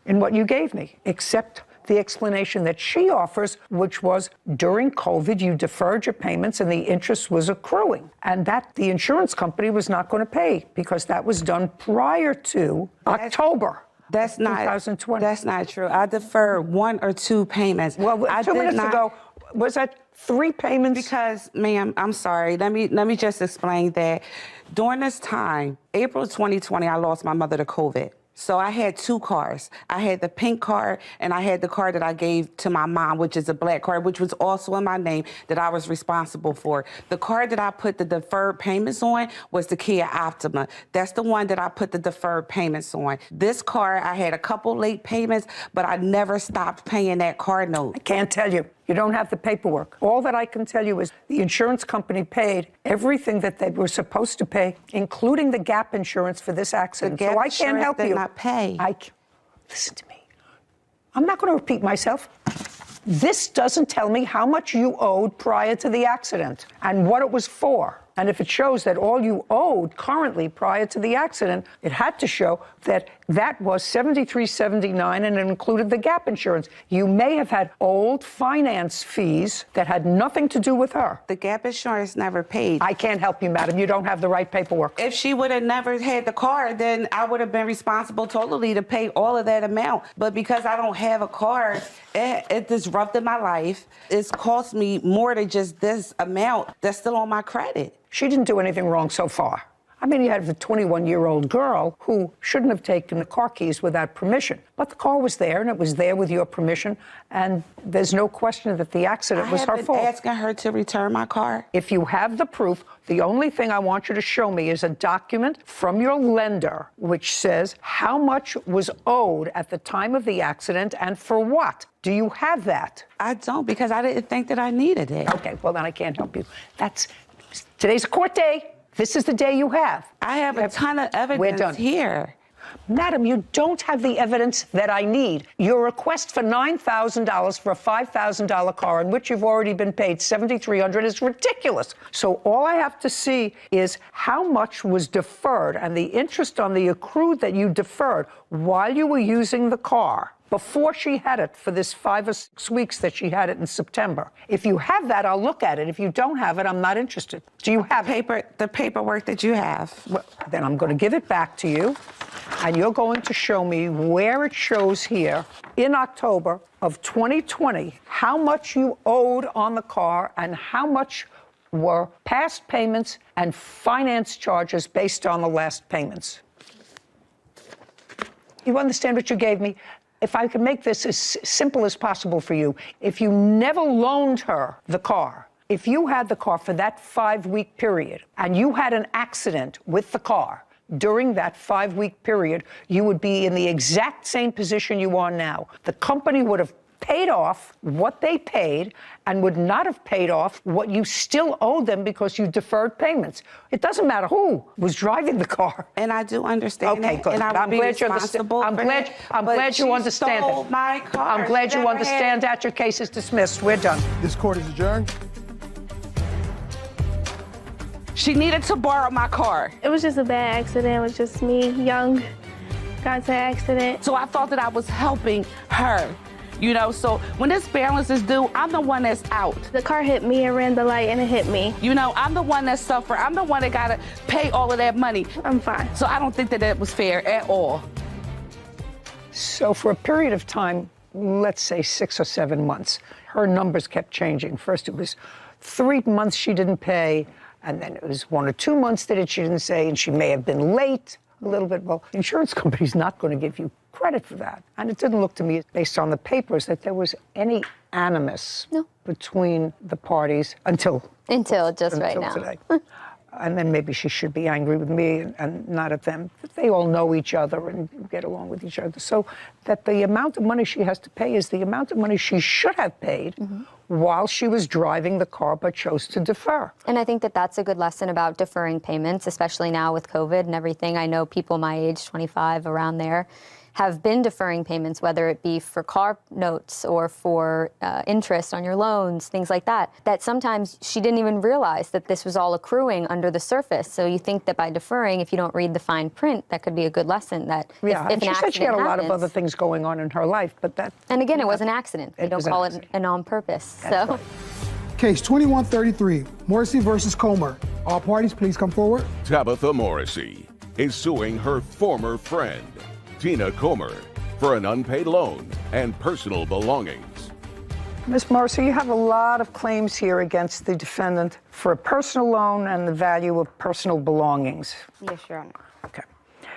in what you gave me, except the explanation that she offers, which was during COVID, you deferred your payments and the interest was accruing, and that the insurance company was not going to pay because that was done prior to October. That's not 2020. That's not true. I deferred 1 or 2 payments. Well, 2 minutes ago, was that 3 payments? Because, ma'am, I'm sorry. Let me just explain that. During this time, April 2020, I lost my mother to COVID. So I had 2 cars. I had the pink car, and I had the car that I gave to my mom, which is a black car, which was also in my name, that I was responsible for. The car that I put the deferred payments on was the Kia Optima. That's the one that I put the deferred payments on. This car, I had a couple late payments, but I never stopped paying that car note. I can't tell you. You don't have the paperwork. All that I can tell you is the insurance company paid everything that they were supposed to pay, including the gap insurance for this accident. So I can't help you. Did not pay. Listen to me. I'm not going to repeat myself. This doesn't tell me how much you owed prior to the accident and what it was for. And if it shows that all you owed currently prior to the accident, it had to show that That was $73.79, and it included the gap insurance. You may have had old finance fees that had nothing to do with her. The gap insurance never paid. I can't help you, madam. You don't have the right paperwork. If she would have never had the car, then I would have been responsible totally to pay all of that amount. But because I don't have a car, it disrupted my life. It's cost me more than just this amount that's still on my credit. She didn't do anything wrong so far. I mean, you have a 21-year-old girl who shouldn't have taken the car keys without permission. But the car was there, and it was there with your permission, and there's no question that the accident was her fault. I have been asking her to return my car. If you have the proof, the only thing I want you to show me is a document from your lender which says how much was owed at the time of the accident and for what. Do you have that? I don't, because I didn't think that I needed it. Okay, well, then I can't help you. Today's a court day. This is the day you have. I have a ton of evidence here. Madam, you don't have the evidence that I need. Your request for $9,000 for a $5,000 car in which you've already been paid $7,300 is ridiculous. So all I have to see is how much was deferred and the interest on the accrued that you deferred while you were using the car before she had it for this 5 or 6 weeks that she had it in September. If you have that, I'll look at it. If you don't have it, I'm not interested. Do you have the paperwork that you have? Well, then I'm going to give it back to you, and you're going to show me where it shows here in October of 2020 how much you owed on the car and how much were past payments and finance charges based on the last payments. You understand what you gave me? If I could make this as simple as possible for you, if you never loaned her the car, if you had the car for that 5-week period and you had an accident with the car during that 5-week period, you would be in the exact same position you are now. The company would have paid off what they paid and would not have paid off what you still owed them because you deferred payments. It doesn't matter who was driving the car. And I do understand that. Good. And I'm glad you understand. I'm glad you understand it. My car. I'm glad you understand that. Your case is dismissed. We're done. This court is adjourned. She needed to borrow my car. It was just a bad accident. It was just me, young, got into an accident. So I thought that I was helping her. You know, so when this balance is due, I'm the one that's out. The car hit me and ran the light and it hit me. You know, I'm the one that suffered. I'm the one that got to pay all of that money. I'm fine. So I don't think that that was fair at all. So for a period of time, let's say 6 or 7 months, her numbers kept changing. First it was 3 months she didn't pay, and then it was 1 or 2 months that she didn't say, and she may have been late a little bit. Well, the insurance company's not going to give you credit for that. And it didn't look to me, based on the papers, that there was any animus between the parties until right now. Today. And then maybe she should be angry with me and not at them. But they all know each other and get along with each other. So that the amount of money she has to pay is the amount of money she should have paid while she was driving the car but chose to defer. And I think that that's a good lesson about deferring payments, especially now with COVID and everything. I know people my age, 25, around there, have been deferring payments, whether it be for car notes or for interest on your loans, things like that, that sometimes she didn't even realize that this was all accruing under the surface. So you think that by deferring, if you don't read the fine print, that could be a good lesson that if she said she had a lot of other things going on in her life, but that... And again, it was an accident. You don't call it an on purpose. So. Case 2133, Morrissey versus Comer. All parties, please come forward. Tabitha Morrissey is suing her former friend, Tina Comer, for an unpaid loan and personal belongings. Ms. Morrissey, you have a lot of claims here against the defendant for a personal loan and the value of personal belongings. Yes, Your Honor. Okay.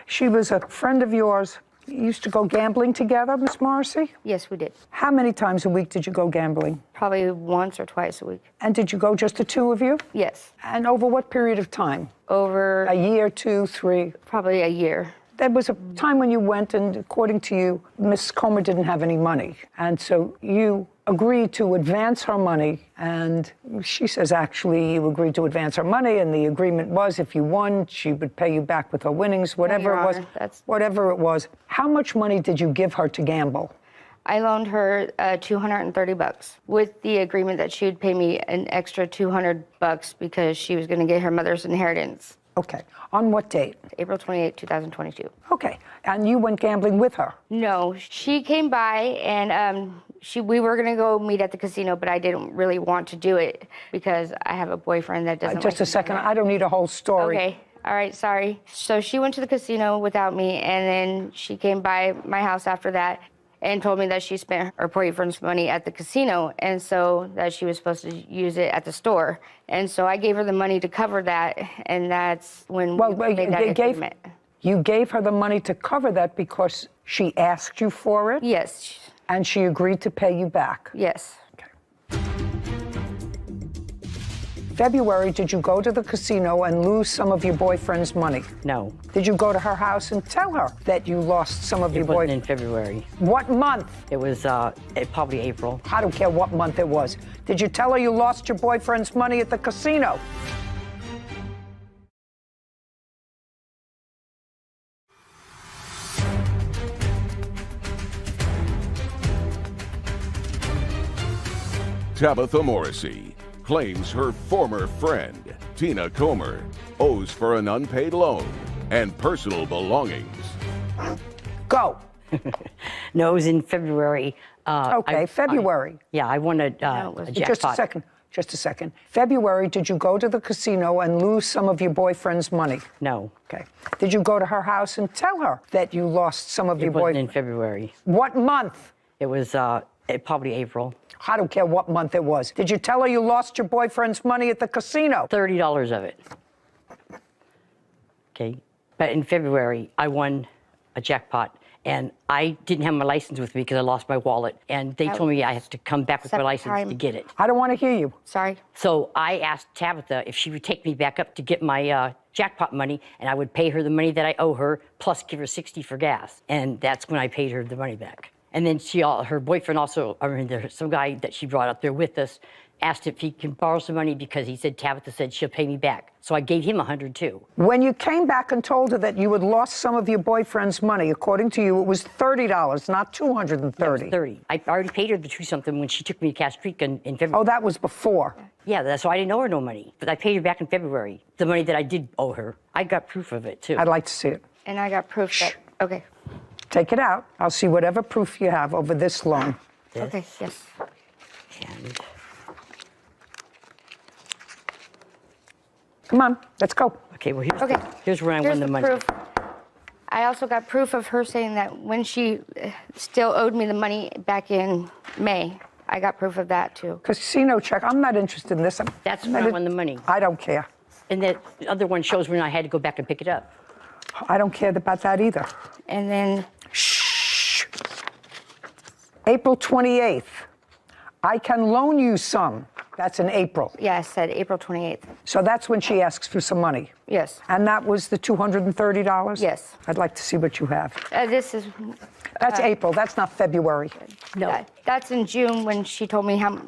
She was a friend of yours. You used to go gambling together, Ms. Morrissey? Yes, we did. How many times a week did you go gambling? Probably once or twice a week. And did you go just the two of you? Yes. And over what period of time? Over... A year, 2, 3? Probably a year. There was a time when you went and, according to you, Miss Comer didn't have any money. And so you agreed to advance her money. And she says, actually, you agreed to advance her money. And the agreement was if you won, she would pay you back with her winnings, whatever it was. Whatever it was. How much money did you give her to gamble? I loaned her $230 with the agreement that she would pay me an extra $200 because she was going to get her mother's inheritance. Okay. On what date? April 28, 2022. Okay, and you went gambling with her? No, she came by and we were gonna go meet at the casino, but I didn't really want to do it because I have a boyfriend that doesn't. Just a second, I don't need a whole story. Okay. All right, sorry. So she went to the casino without me, and then she came by my house after that and told me that she spent her boyfriend's money at the casino, and so that she was supposed to use it at the store. And so I gave her the money to cover that, and that's when we made that agreement. You gave her the money to cover that because she asked you for it? Yes. And she agreed to pay you back? Yes. February, did you go to the casino and lose some of your boyfriend's money? No. Did you go to her house and tell her that you lost some of your boyfriend? It wasn't in February. What month? It was probably April. I don't care what month it was. Did you tell her you lost your boyfriend's money at the casino? Tabitha Morrissey claims her former friend, Tina Comer, owes for an unpaid loan and personal belongings. Go. No, it was in February. February. I won a jackpot. Just a second. February, did you go to the casino and lose some of your boyfriend's money? No. Okay. Did you go to her house and tell her that you lost some of your boyfriend? It wasn't in February. What month? It was probably April. I don't care what month it was. Did you tell her you lost your boyfriend's money at the casino? $30 of it. Okay. But in February, I won a jackpot, and I didn't have my license with me because I lost my wallet, and they told me I had to come back with my license to get it. I don't want to hear you. Sorry. So I asked Tabitha if she would take me back up to get my jackpot money, and I would pay her the money that I owe her, plus give her $60 for gas. And that's when I paid her the money back. And then her boyfriend also, there's some guy that she brought up there with us, asked if he can borrow some money because he said, Tabitha said she'll pay me back. So I gave him $100 too. When you came back and told her that you had lost some of your boyfriend's money, according to you, it was $30, not $230. It was $30. I already paid her the $2-something when she took me to Cass Creek in February. Oh, that was before. Yeah, so I didn't owe her no money. But I paid her back in February, the money that I did owe her. I got proof of it too. I'd like to see it. And I got proof that, okay. Take it out. I'll see whatever proof you have over this loan. This? Okay, yes. And come on, let's go. Okay, well, here's where I won the money. Proof. I also got proof of her saying that when she still owed me the money back in May. I got proof of that too. Casino check. I'm not interested in this. That's when I won the money. I don't care. And the other one shows when I had to go back and pick it up. I don't care about that either. And then... Shh. April 28th. I can loan you some. That's in April. Yeah, I said April 28th. So that's when she asks for some money? Yes. And that was the $230? Yes. I'd like to see what you have. This is... That's April. That's not February. No. That's in June when she told me how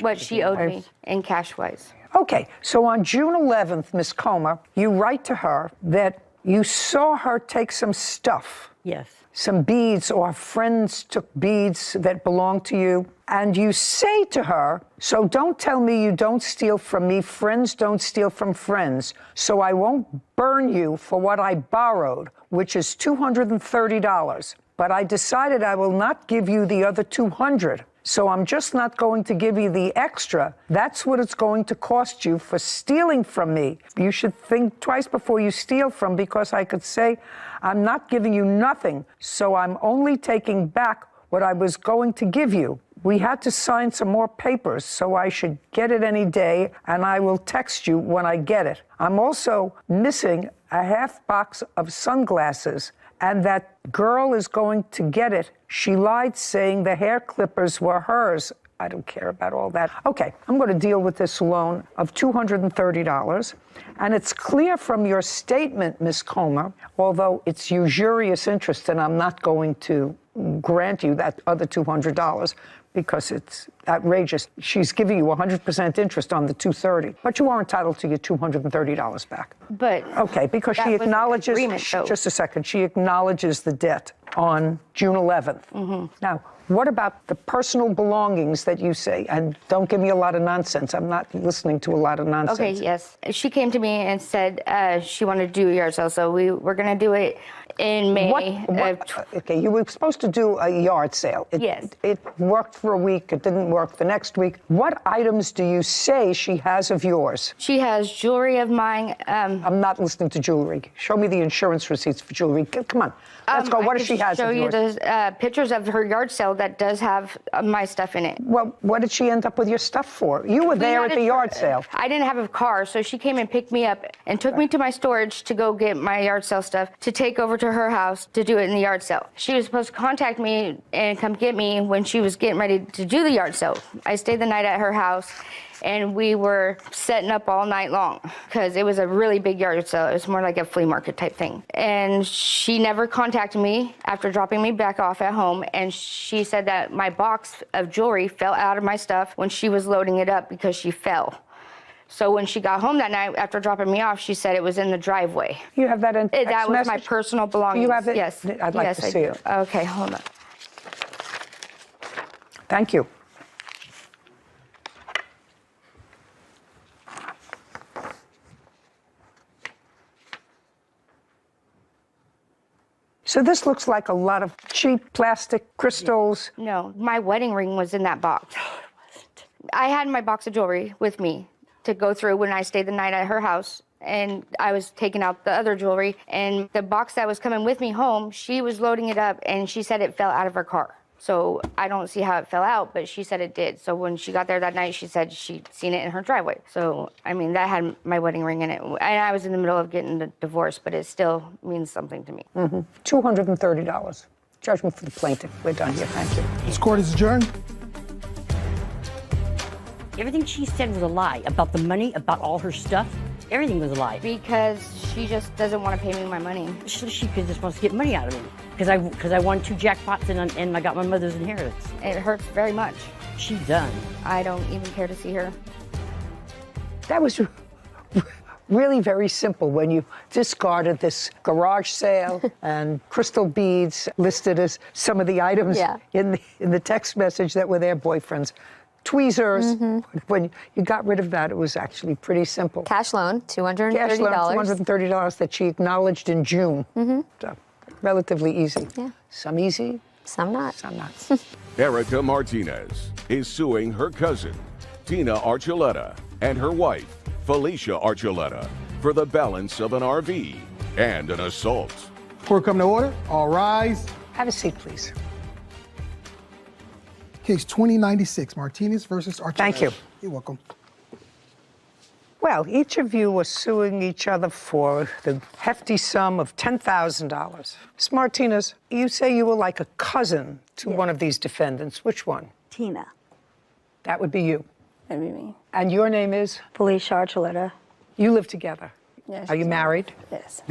what she owed me in cash-wise. Okay, so on June 11th, Ms. Comer, you write to her that you saw her take some stuff. Yes. Some beads, or friends took beads that belonged to you. And you say to her, so don't tell me you don't steal from me. Friends don't steal from friends. So I won't burn you for what I borrowed, which is $230. But I decided I will not give you the other $200. So I'm just not going to give you the extra. That's what it's going to cost you for stealing from me. You should think twice before you steal from, because I could say, I'm not giving you nothing, so I'm only taking back what I was going to give you. We had to sign some more papers, so I should get it any day, and I will text you when I get it. I'm also missing a half box of sunglasses, and that girl is going to get it. She lied saying the hair clippers were hers. I don't care about all that. Okay, I'm going to deal with this loan of $230. And it's clear from your statement, Ms. Comer, although it's usurious interest, and I'm not going to grant you that other $200 because it's outrageous. She's giving you 100% interest on the $230, but you are entitled to your $230 back. But okay, because she acknowledges, just a second, she acknowledges the debt on June 11th. Mm-hmm. Now, What about the personal belongings that you say? And don't give me a lot of nonsense. I'm not listening to a lot of nonsense. Okay, yes. She came to me and said she wanted to do a yard sale, so we were going to do it in May. Okay, you were supposed to do a yard sale. Yes. It worked for a week. It didn't work the next week. What items do you say she has of yours? She has jewelry of mine. I'm not listening to jewelry. Show me the insurance receipts for jewelry. Come on. Let's go. What does she have of yours? Show you the pictures of her yard sale that does have my stuff in it. Well, what did she end up with your stuff for? You were there at the yard sale. I didn't have a car, so she came and picked me up and took me to my storage to go get my yard sale stuff to take over to her house to do it in the yard sale. She was supposed to contact me and come get me when she was getting ready to do the yard sale. I stayed the night at her house, and we were setting up all night long because it was a really big yard sale. It was more like a flea market type thing. And she never contacted me after dropping me back off at home, and she said that my box of jewelry fell out of my stuff when she was loading it up because she fell. So when she got home that night after dropping me off, she said it was in the driveway. You have that in text That was my message? personal belongings. You have it? Yes. I'd like to see it. Okay, hold on. Thank you. So this looks like a lot of cheap plastic crystals. No, my wedding ring was in that box. I had my box of jewelry with me to go through when I stayed the night at her house, and I was taking out the other jewelry, and the box that was coming with me home, she was loading it up, and she said it fell out of her car. So I don't see how it fell out, but she said it did. So when she got there that night, she said she'd seen it in her driveway. So, I mean, that had my wedding ring in it. And I was in the middle of getting the divorce, but it still means something to me. $230. Judgment for the plaintiff. We're done here. Thank you. This court is adjourned. Everything she said was a lie about the money, about all her stuff. Everything was a lie. Because she just doesn't want to pay me my money. She just wants to get money out of me. Because I won 2 jackpots and I got my mother's inheritance. It hurts very much. She's done. I don't even care to see her. That was really very simple when you discarded this garage sale and crystal beads listed as some of the items in the text message that were their boyfriends. Tweezers. When you got rid of that, it was actually pretty simple. Cash loan, $230. Cash loan, $230 that she acknowledged in June. So, relatively easy. Yeah. Some easy. Some not. Some not. Erica Martinez is suing her cousin, Tina Archuleta, and her wife, Felicia Archuleta, for the balance of an RV and an assault. Court come to order. All rise. Have a seat, please. Case 2096, Martinez versus Archuleta. Thank you. You're welcome. Well, each of you was suing each other for the hefty sum of $10,000. Ms. Martinez, you say you were like a cousin to one of these defendants. Which one? Tina. That would be you. That'd be me. And your name is? Felicia Archuleta. You live together? Yes. Are you married? Yes.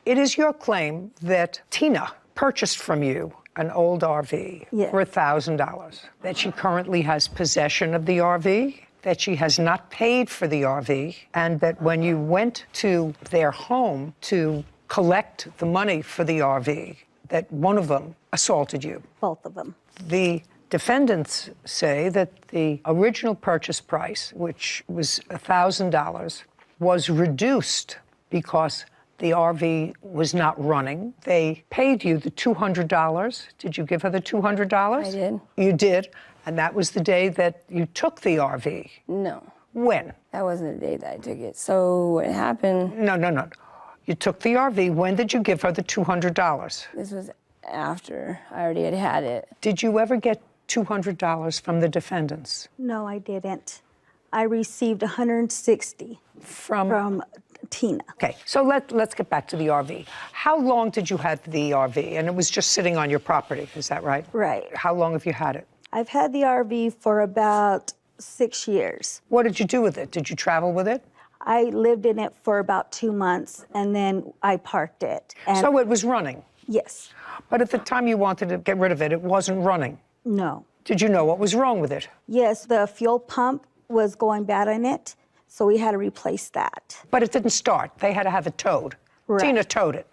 It is your claim that Tina purchased from you an old RV for $1,000, that she currently has possession of the RV, that she has not paid for the RV, and that when you went to their home to collect the money for the RV, that one of them assaulted you. Both of them. The defendants say that the original purchase price, which was $1,000, was reduced because the RV was not running. They paid you the $200. Did you give her the $200? I did. You did, and that was the day that you took the RV. No. When? That wasn't the day that I took it. So what happened? No. You took the RV. When did you give her the $200? This was after I already had it. Did you ever get $200 from the defendants? No, I didn't. I received $160 from Tina. Okay, so let's get back to the RV. How long did you have the RV? And it was just sitting on your property, is that right? Right. How long have you had it? I've had the RV for about 6 years. What did you do with it? Did you travel with it? I lived in it for about 2 months, and then I parked it. And so it was running? Yes. But at the time you wanted to get rid of it, it wasn't running? No. Did you know what was wrong with it? Yes, the fuel pump was going bad in it, so we had to replace that. But it didn't start. They had to have it towed. Right. Tina towed it.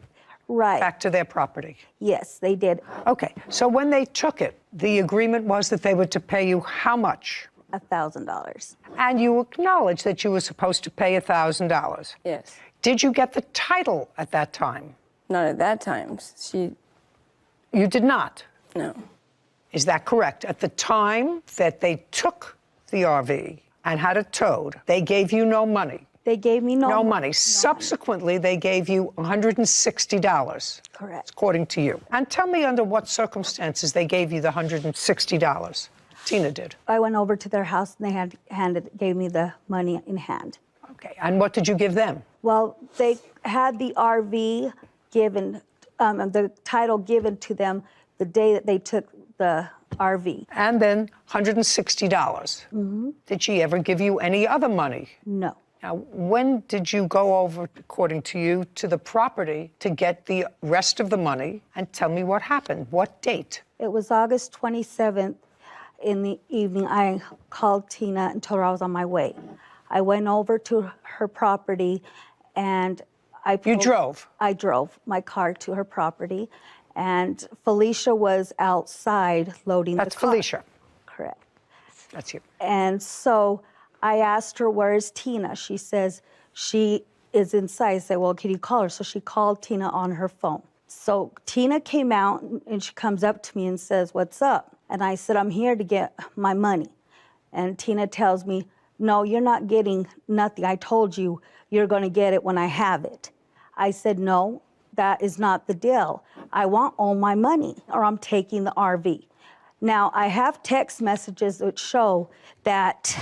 Right. Back to their property. Yes, they did. Okay, so when they took it, The agreement was that they were to pay you how much? $1,000. And you acknowledged that you were supposed to pay $1,000. Yes. Did you get the title at that time? Not at that time. You did not? No. Is that correct? At the time that they took the RV and had it towed, they gave you no money? They gave me no money. Subsequently, they gave you $160. Correct. According to you. And tell me under what circumstances they gave you the $160. Tina did. I went over to their house and they gave me the money in hand. Okay. And what did you give them? Well, they had the RV given, the title given to them the day that they took the RV. And then $160. Mm-hmm. Did she ever give you any other money? No. Now, when did you go over, according to you, to the property to get the rest of the money? And tell me what happened. What date? It was August 27th in the evening. I called Tina and told her I was on my way. I went over to her property and You drove? I drove my car to her property. And Felicia was outside loading the car. That's Felicia. Correct. That's you. And so I asked her, where is Tina? She says she is inside. I said, well, can you call her? So she called Tina on her phone. So Tina came out and she comes up to me and says, what's up? And I said, I'm here to get my money. And Tina tells me, no, you're not getting nothing. I told you you're going to get it when I have it. I said, no, that is not the deal. I want all my money or I'm taking the RV. Now, I have text messages that show that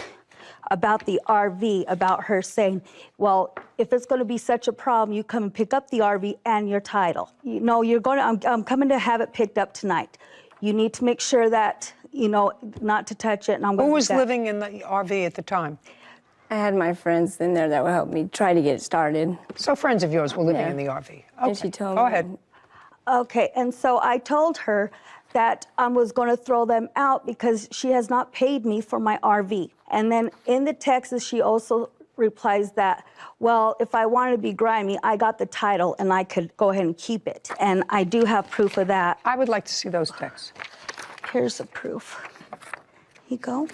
about the RV, about her saying, well, if it's going to be such a problem, you come and pick up the RV and your title. You know, I'm coming to have it picked up tonight. You need to make sure that, you know, not to touch it. And I'm going Who to was living in the RV at the time? I had my friends in there that would help me try to get it started. So friends of yours were living in the RV. Okay. And she told Go me. ahead. Okay, and so I told her that I was going to throw them out because she has not paid me for my RV. And then in the text, she also replies that, well, if I wanted to be grimy, I got the title and I could go ahead and keep it. And I do have proof of that. I would like to see those texts. Here's the proof. Here you go.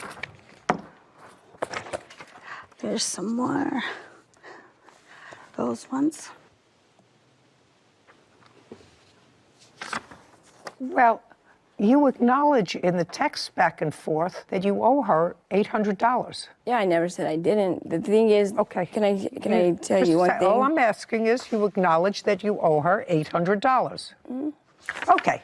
There's some more. Those ones. Well, you acknowledge in the text back and forth that you owe her $800. Yeah, I never said I didn't. The thing is, okay. Can I tell you one thing? All I'm asking is you acknowledge that you owe her $800. Mm-hmm. Okay.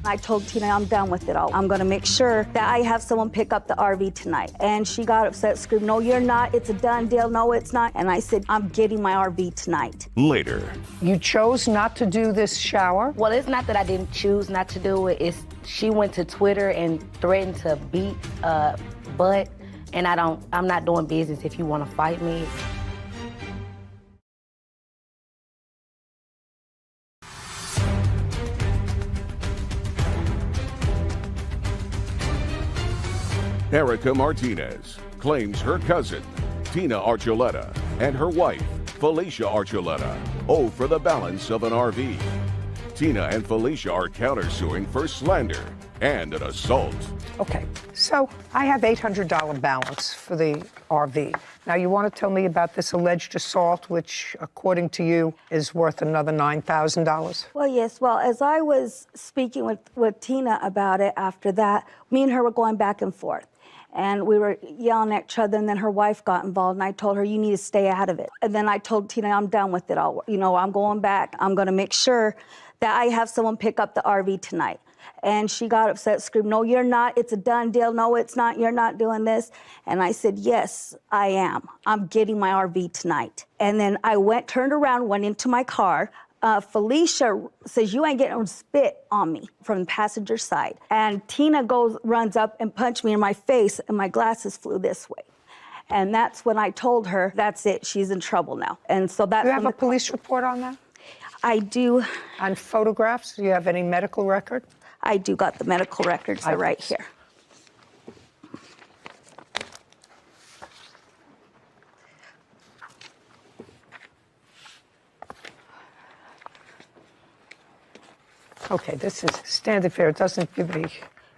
I told Tina I'm done with it all. I'm going to make sure that I have someone pick up the RV tonight. And she got upset, screamed, no, you're not. It's a done deal. No, it's not. And I said, I'm getting my RV tonight. Later. You chose not to do this shower? Well, it's not that I didn't choose not to do it. It's she went to Twitter and threatened to beat butt. And I'm not doing business if you want to fight me. Erica Martinez claims her cousin, Tina Archuleta, and her wife, Felicia Archuleta, owe for the balance of an RV. Tina and Felicia are countersuing for slander and an assault. Okay, so I have $800 balance for the RV. Now, you want to tell me about this alleged assault, which, according to you, is worth another $9,000? Well, yes. Well, as I was speaking with Tina about it after that, me and her were going back and forth. And we were yelling at each other, and then her wife got involved, and I told her, you need to stay out of it. And then I told Tina, I'm done with it all. You know, I'm going back. I'm going to make sure that I have someone pick up the RV tonight. And she got upset, screamed, no, you're not. It's a done deal. No, it's not. You're not doing this. And I said, yes, I am. I'm getting my RV tonight. And then I turned around, went into my car. Felicia says, you ain't getting spit on me from the passenger side. And Tina runs up and punched me in my face, and my glasses flew this way. And that's when I told her, that's it, she's in trouble now. And so that's— Do you have a police report on that? I do. On photographs? Do you have any medical record? I do got the medical records. They're right here. Okay, this is standard fare. It doesn't give me...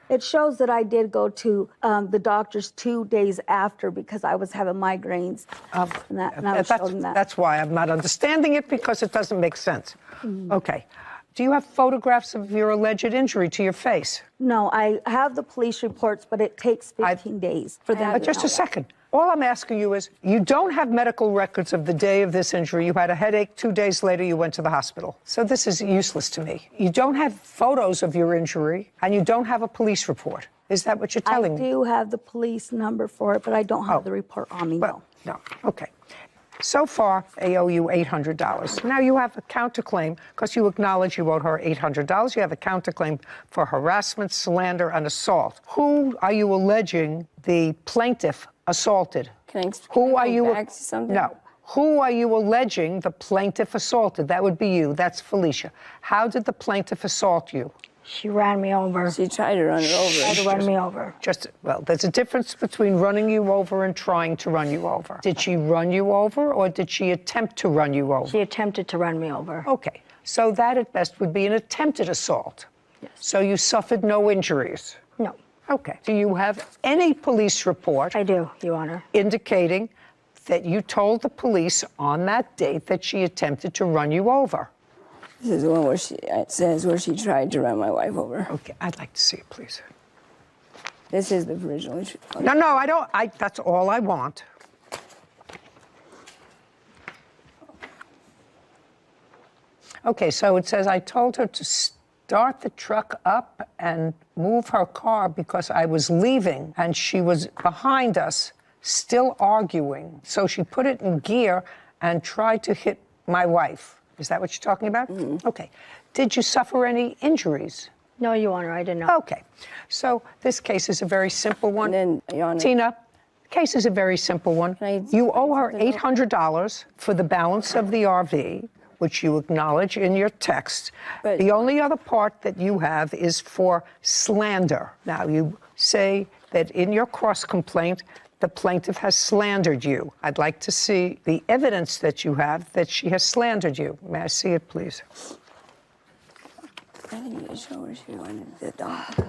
It shows that I did go to the doctor's 2 days after because I was having migraines. And I was showing that. That's why I'm not understanding it, because it doesn't make sense. Okay. Do you have photographs of your alleged injury to your face? No, I have the police reports, but it takes 15 days for them to Just know a second. All I'm asking you is, you don't have medical records of the day of this injury. You had a headache. 2 days later, you went to the hospital. So this is useless to me. You don't have photos of your injury, and you don't have a police report. Is that what you're telling me? I do have the police number for it, but I don't have the report on me, no. No, okay. So far, they owe you $800. Now you have a counterclaim because you acknowledge you owed her $800. You have a counterclaim for harassment, slander, and assault. Who are you alleging the plaintiff assaulted? Who are you? No. Who are you alleging the plaintiff assaulted? That would be you. That's Felicia. How did the plaintiff assault you? She ran me over. She tried to run her over. Tried to run me over. Well, there's a difference between running you over and trying to run you over. Did she run you over, or did she attempt to run you over? She attempted to run me over. Okay. So that at best would be an attempted assault. Yes. So you suffered no injuries? No. Okay. Do you have any police report? I do, Your Honor. Indicating that you told the police on that date that she attempted to run you over? This is the one where it says where she tried to run my wife over. Okay, I'd like to see it, please. This is the original. No, I don't. That's all I want. Okay, so it says I told her to start the truck up and move her car because I was leaving and she was behind us, still arguing. So she put it in gear and tried to hit my wife. Is that what you're talking about? Mm-hmm. Okay. Did you suffer any injuries? No, Your Honor, I did not. Okay. So this case is a very simple one. And then, Your Honor, Tina, the case is a very simple one. You owe her $800 for the balance of the RV, which you acknowledge in your text. But the only other part that you have is for slander. Now, you say that in your cross complaint, the plaintiff has slandered you. I'd like to see the evidence that you have that she has slandered you. May I see it, please? I need to show her she wanted the dog.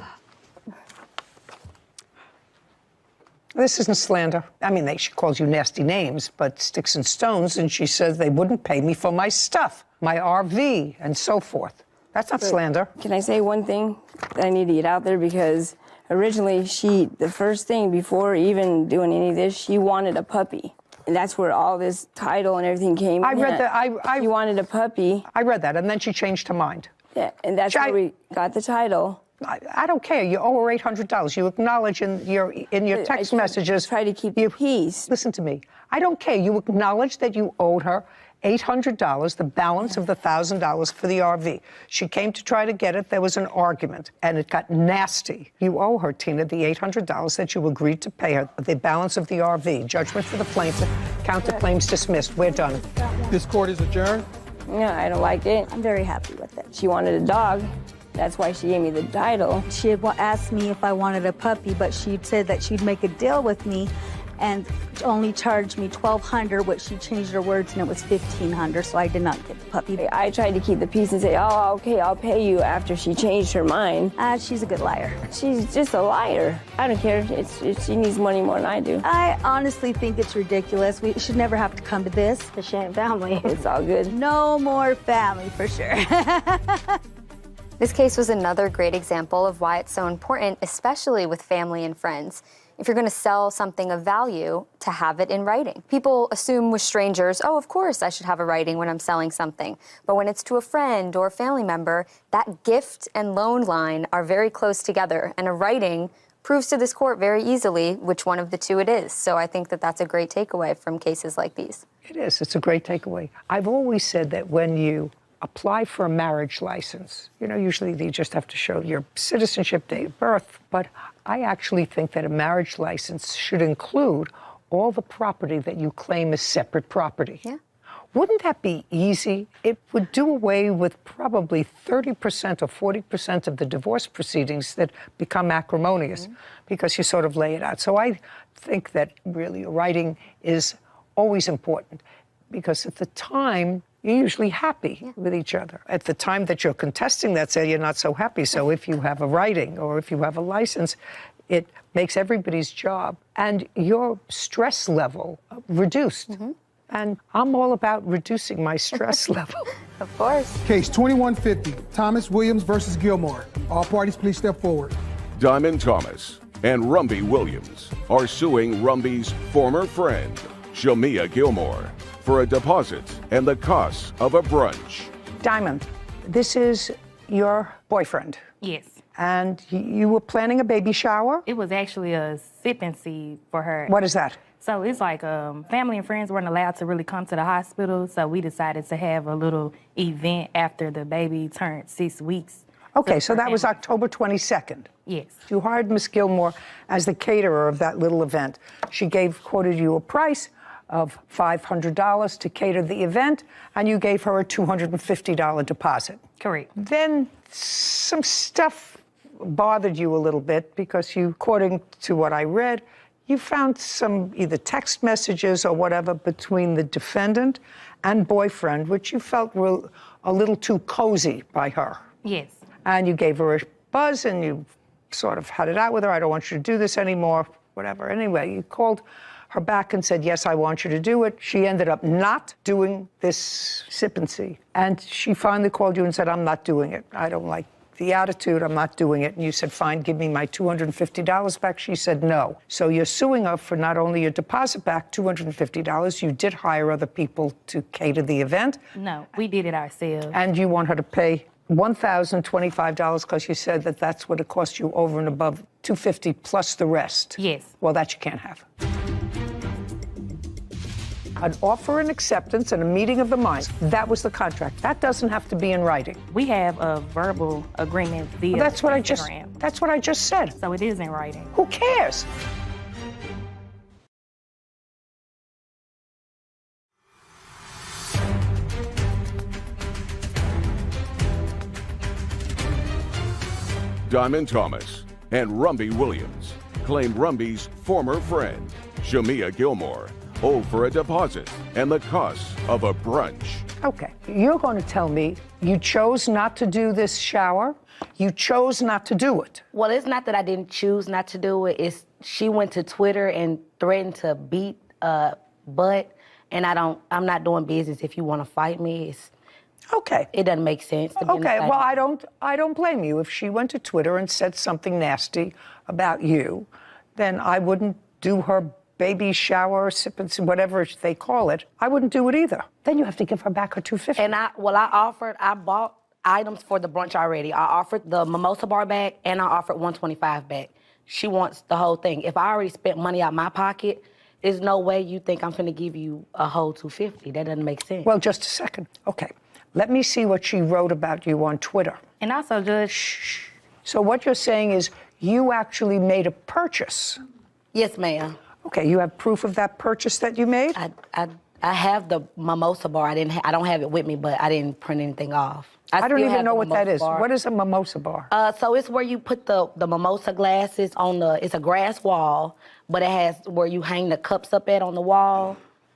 This isn't slander. I mean, she calls you nasty names, but sticks and stones, and she says they wouldn't pay me for my stuff, my RV, and so forth. That's not slander. Can I say one thing that I need to get out there? Because originally, the first thing before even doing any of this, she wanted a puppy. And that's where all this title and everything came in. I read that. She wanted a puppy. I read that, and then she changed her mind. Yeah, and that's where we got the title. I don't care. You owe her $800. You acknowledge in your text messages. Try to keep the peace. Listen to me. I don't care. You acknowledge that you owed her $800, the balance of the $1,000 for the RV. She came to try to get it. There was an argument, and it got nasty. You owe her, Tina, the $800 that you agreed to pay her, the balance of the RV. Judgment for the plaintiff. Counterclaims dismissed. We're done. This court is adjourned. Yeah, I don't like it. I'm very happy with it. She wanted a dog. That's why she gave me the title. She had asked me if I wanted a puppy, but she said that she'd make a deal with me and only charged me $1,200, which she changed her words and it was $1,500, so I did not get the puppy. I tried to keep the peace and say, oh, okay, I'll pay you after she changed her mind. She's a good liar. She's just a liar. I don't care. She needs money more than I do. I honestly think it's ridiculous. We should never have to come to this. The Shant family. It's all good. No more family, for sure. This case was another great example of why it's so important, especially with family and friends, if you're going to sell something of value, to have it in writing. People assume with strangers, oh, of course I should have a writing when I'm selling something. But when it's to a friend or a family member, that gift and loan line are very close together, and a writing proves to this court very easily which one of the two it is. So I think that that's a great takeaway from cases like these. It is. It's a great takeaway. I've always said that when you apply for a marriage license, usually you just have to show your citizenship, date of birth, but I actually think that a marriage license should include all the property that you claim as separate property. Yeah. Wouldn't that be easy? It would do away with probably 30% or 40% of the divorce proceedings that become acrimonious because you sort of lay it out. So I think that really writing is always important. because at the time, you're usually happy with each other. At the time that you're contesting that sale, you're not so happy. So if you have a writing or if you have a license, it makes everybody's job and your stress level reduced. And I'm all about reducing my stress level. Of course. Case 2150, Thomas Williams versus Gilmore. All parties, please step forward. Diamond Thomas and Rumby Williams are suing Rumby's former friend, Shamia Gilmore, for a deposit and the costs of a brunch. Diamond, this is your boyfriend. Yes. And you were planning a baby shower? It was actually a sipping seed for her. What is that? So it's like family and friends weren't allowed to really come to the hospital, so we decided to have a little event after the baby turned 6 weeks. Okay, so that was October 22nd. Yes. You hired Miss Gilmore as the caterer of that little event. She quoted you a price of $500 to cater the event, and you gave her a $250 deposit. Correct. Then some stuff bothered you a little bit because you, according to what I read, you found some either text messages or whatever between the defendant and boyfriend, which you felt were a little too cozy by her. Yes. And you gave her a buzz and you sort of had it out with her. I don't want you to do this anymore, whatever. Anyway, you called her back and said, yes, I want you to do it. She ended up not doing this sip and see. And she finally called you and said, I'm not doing it. I don't like the attitude, I'm not doing it. And you said, fine, give me my $250 back. She said, no. So you're suing her for not only your deposit back, $250, you did hire other people to cater the event. No, we did it ourselves. And you want her to pay $1,025 because you said that that's what it cost you over and above $250 plus the rest. Yes. Well, that you can't have. An offer and acceptance and a meeting of the minds. That was the contract. That doesn't have to be in writing. We have a verbal agreement via Well, that's what Instagram. That's what I just said. So it is in writing. Who cares? Diamond Thomas and Rumby Williams claim Rumby's former friend, Shamia Gilmore, owed for a deposit and the costs of a brunch. Okay, you're going to tell me you chose not to do this shower? You chose not to do it? Well, it's not that I didn't choose not to do it. It's she went to Twitter and threatened to beat butt, and I'm not doing business if you want to fight me. Okay. It doesn't make sense. Okay, well, I don't blame you. If she went to Twitter and said something nasty about you, then I wouldn't do her baby shower, sip and whatever they call it. I wouldn't do it either. Then you have to give her back her $250. And I bought items for the brunch already. I offered the mimosa bar back and I offered $125 back. She wants the whole thing. If I already spent money out my pocket, there's no way you think I'm finna give you a whole $250. That doesn't make sense. Well, just a second. Okay. Let me see what she wrote about you on Twitter. And also, Judge. Shh. So what you're saying is you actually made a purchase. Yes, ma'am. Okay, you have proof of that purchase that you made? I have the mimosa bar. I don't have it with me, but I didn't print anything off. I don't still even have know the what that mimosa is. bar. What is a mimosa bar? So it's where you put the mimosa glasses on it's a grass wall, but it has where you hang the cups up at on the wall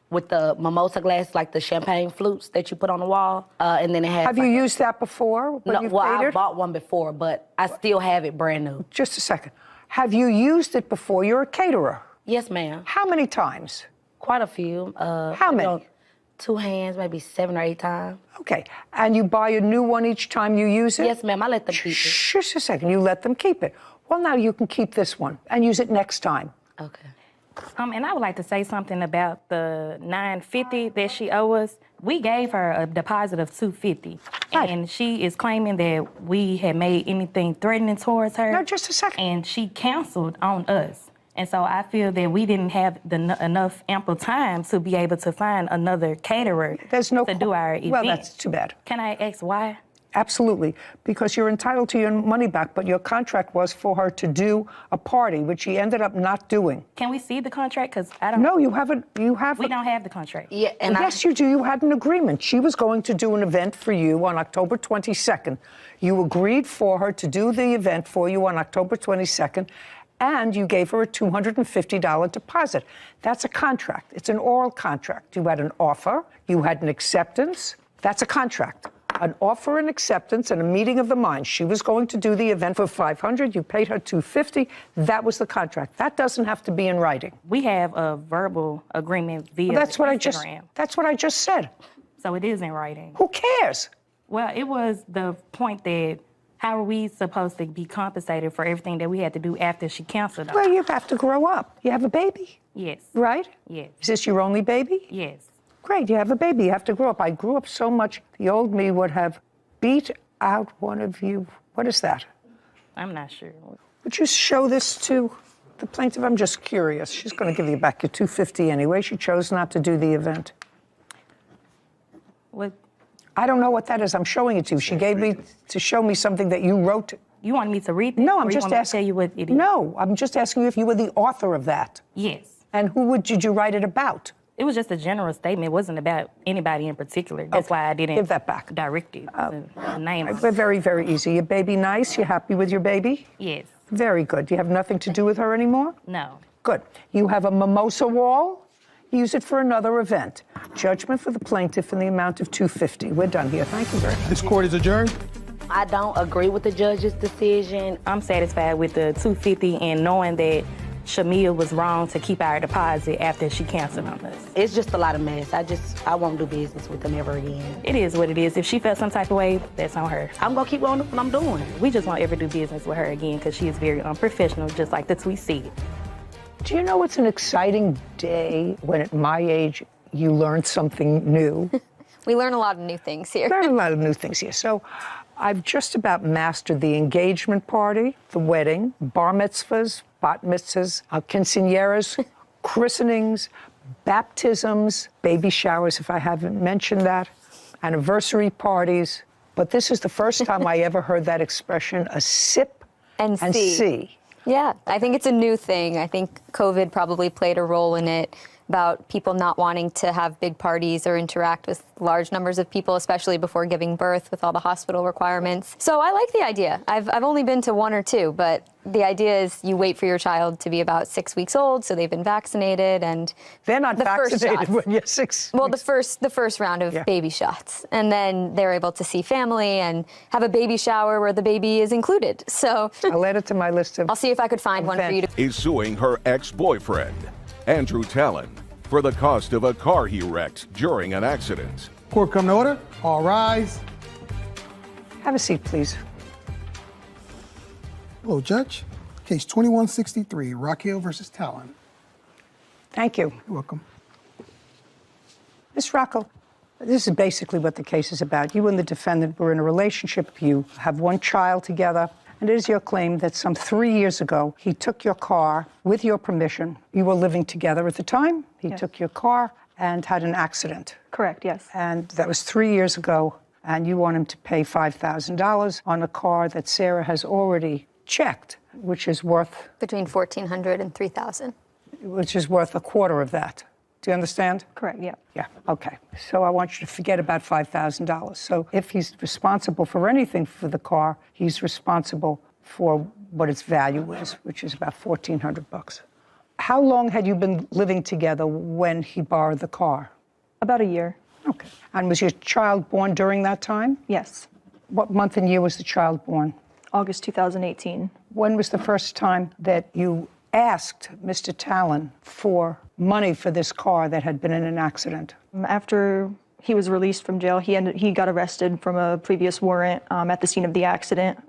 with the mimosa glass, like the champagne flutes that you put on the wall. And then it has. Have you used that before? No, well, I bought one before, but I still have it brand new. Just a second. Have you used it before? You're a caterer. Yes, ma'am. How many times? Quite a few. How many? 2 hands, maybe 7 or 8 times. Okay. And you buy a new one each time you use it? Yes, ma'am. I let them keep it. Just a second. You let them keep it. Well, now you can keep this one and use it next time. Okay. And I would like to say something about the $950 that she owes us. We gave her a deposit of $250, and she is claiming that we had made anything threatening towards her. No, just a second. And she canceled on us. And so I feel that we didn't have enough ample time to be able to find another caterer to do our event. Well, that's too bad. Can I ask why? Absolutely, because you're entitled to your money back, but your contract was for her to do a party, which she ended up not doing. Can we see the contract? Because I don't. No, you haven't. We don't have the contract. Yeah, and yes, you do. You had an agreement. She was going to do an event for you on October 22nd. You agreed for her to do the event for you on October 22nd, and you gave her a $250 deposit. That's a contract. It's an oral contract. You had an offer, you had an acceptance. That's a contract. An offer and acceptance and a meeting of the minds. She was going to do the event for $500. You paid her $250. That was the contract. That doesn't have to be in writing. We have a verbal agreement via That's what Instagram. That's what I just said. So it is in writing. Who cares? Well, it was the point that how are we supposed to be compensated for everything that we had to do after she canceled us? Well, you have to grow up. You have a baby. Yes. Right? Yes. Is this your only baby? Yes. Great, you have a baby. You have to grow up. I grew up so much, the old me would have beat out one of you. What is that? I'm not sure. Would you show this to the plaintiff? I'm just curious. She's going to give you back your $250 anyway. She chose not to do the event. What? I don't know what that is. I'm showing it to you. She gave me to show me something that you wrote. You want me to read this? No, or I'm you just want me to asking. tell you what it is? No, I'm just asking you if you were the author of that. Yes. And did you write it about? It was just a general statement. It wasn't about anybody in particular. That's why I didn't give that back. Direct it. The name. Very, very easy. Your baby nice? You happy with your baby? Yes. Very good. You have nothing to do with her anymore? No. Good. You have a mimosa wall? Use it for another event. Judgment for the plaintiff in the amount of $250. We're done here. Thank you very much. This court is adjourned. I don't agree with the judge's decision. I'm satisfied with the $250 and knowing that Shamia was wrong to keep our deposit after she canceled on us. It's just a lot of mess. I won't do business with them ever again. It is what it is. If she felt some type of way, that's on her. I'm gonna keep on doing what I'm doing. We just won't ever do business with her again because she is very unprofessional, just like the tweet said. Do you know it's an exciting day when at my age you learn something new? We learn a lot of new things here. Learn a lot of new things here. So I've just about mastered the engagement party, the wedding, bar mitzvahs, bat mitzvahs, quinceañeras, christenings, baptisms, baby showers, if I haven't mentioned that, anniversary parties. But this is the first time I ever heard that expression, a sip and see. Yeah, I think it's a new thing. I think COVID probably played a role in it, about people not wanting to have big parties or interact with large numbers of people, especially before giving birth with all the hospital requirements. So I like the idea. I've only been to one or two, but the idea is you wait for your child to be about 6 weeks old, so they've been vaccinated, and they're not vaccinated when you're 6 Well, the first round of baby shots, and then they're able to see family and have a baby shower where the baby is included. So I'll add it to my list of. I'll see if I could find one for you to. Is suing her ex-boyfriend, Andrew Talon, for the cost of a car he wrecked during an accident. Court come to order. All rise. Have a seat, please. Hello, Judge. Case 2163, Raquel versus Talon. Thank you. You're welcome. Ms. Rocco, this is basically what the case is about. You and the defendant were in a relationship. You have one child together. And it is your claim that some 3 years ago, he took your car with your permission. You were living together at the time. He took your car and had an accident. Correct, yes. And that was 3 years ago. And you want him to pay $5,000 on a car that Sarah has already checked, which is worth... Between $1,400 and $3,000. Which is worth a quarter of that. Do you understand? Correct, yeah. Yeah, okay. So I want you to forget about $5,000. So if he's responsible for anything for the car, he's responsible for what its value is, which is about $1,400. How long had you been living together when he borrowed the car? About a year. Okay. And was your child born during that time? Yes. What month and year was the child born? August 2018. When was the first time that you asked Mr. Talon for money for this car that had been in an accident? After he was released from jail, he got arrested from a previous warrant at the scene of the accident,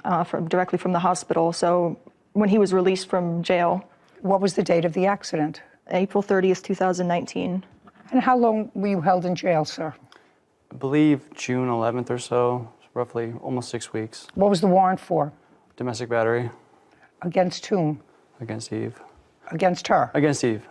directly from the hospital. So when he was released from jail. What was the date of the accident? April 30th, 2019. And how long were you held in jail, sir? I believe June 11th or so, roughly almost 6 weeks. What was the warrant for? Domestic battery. Against whom? Against Eve. Against her? Against Eve.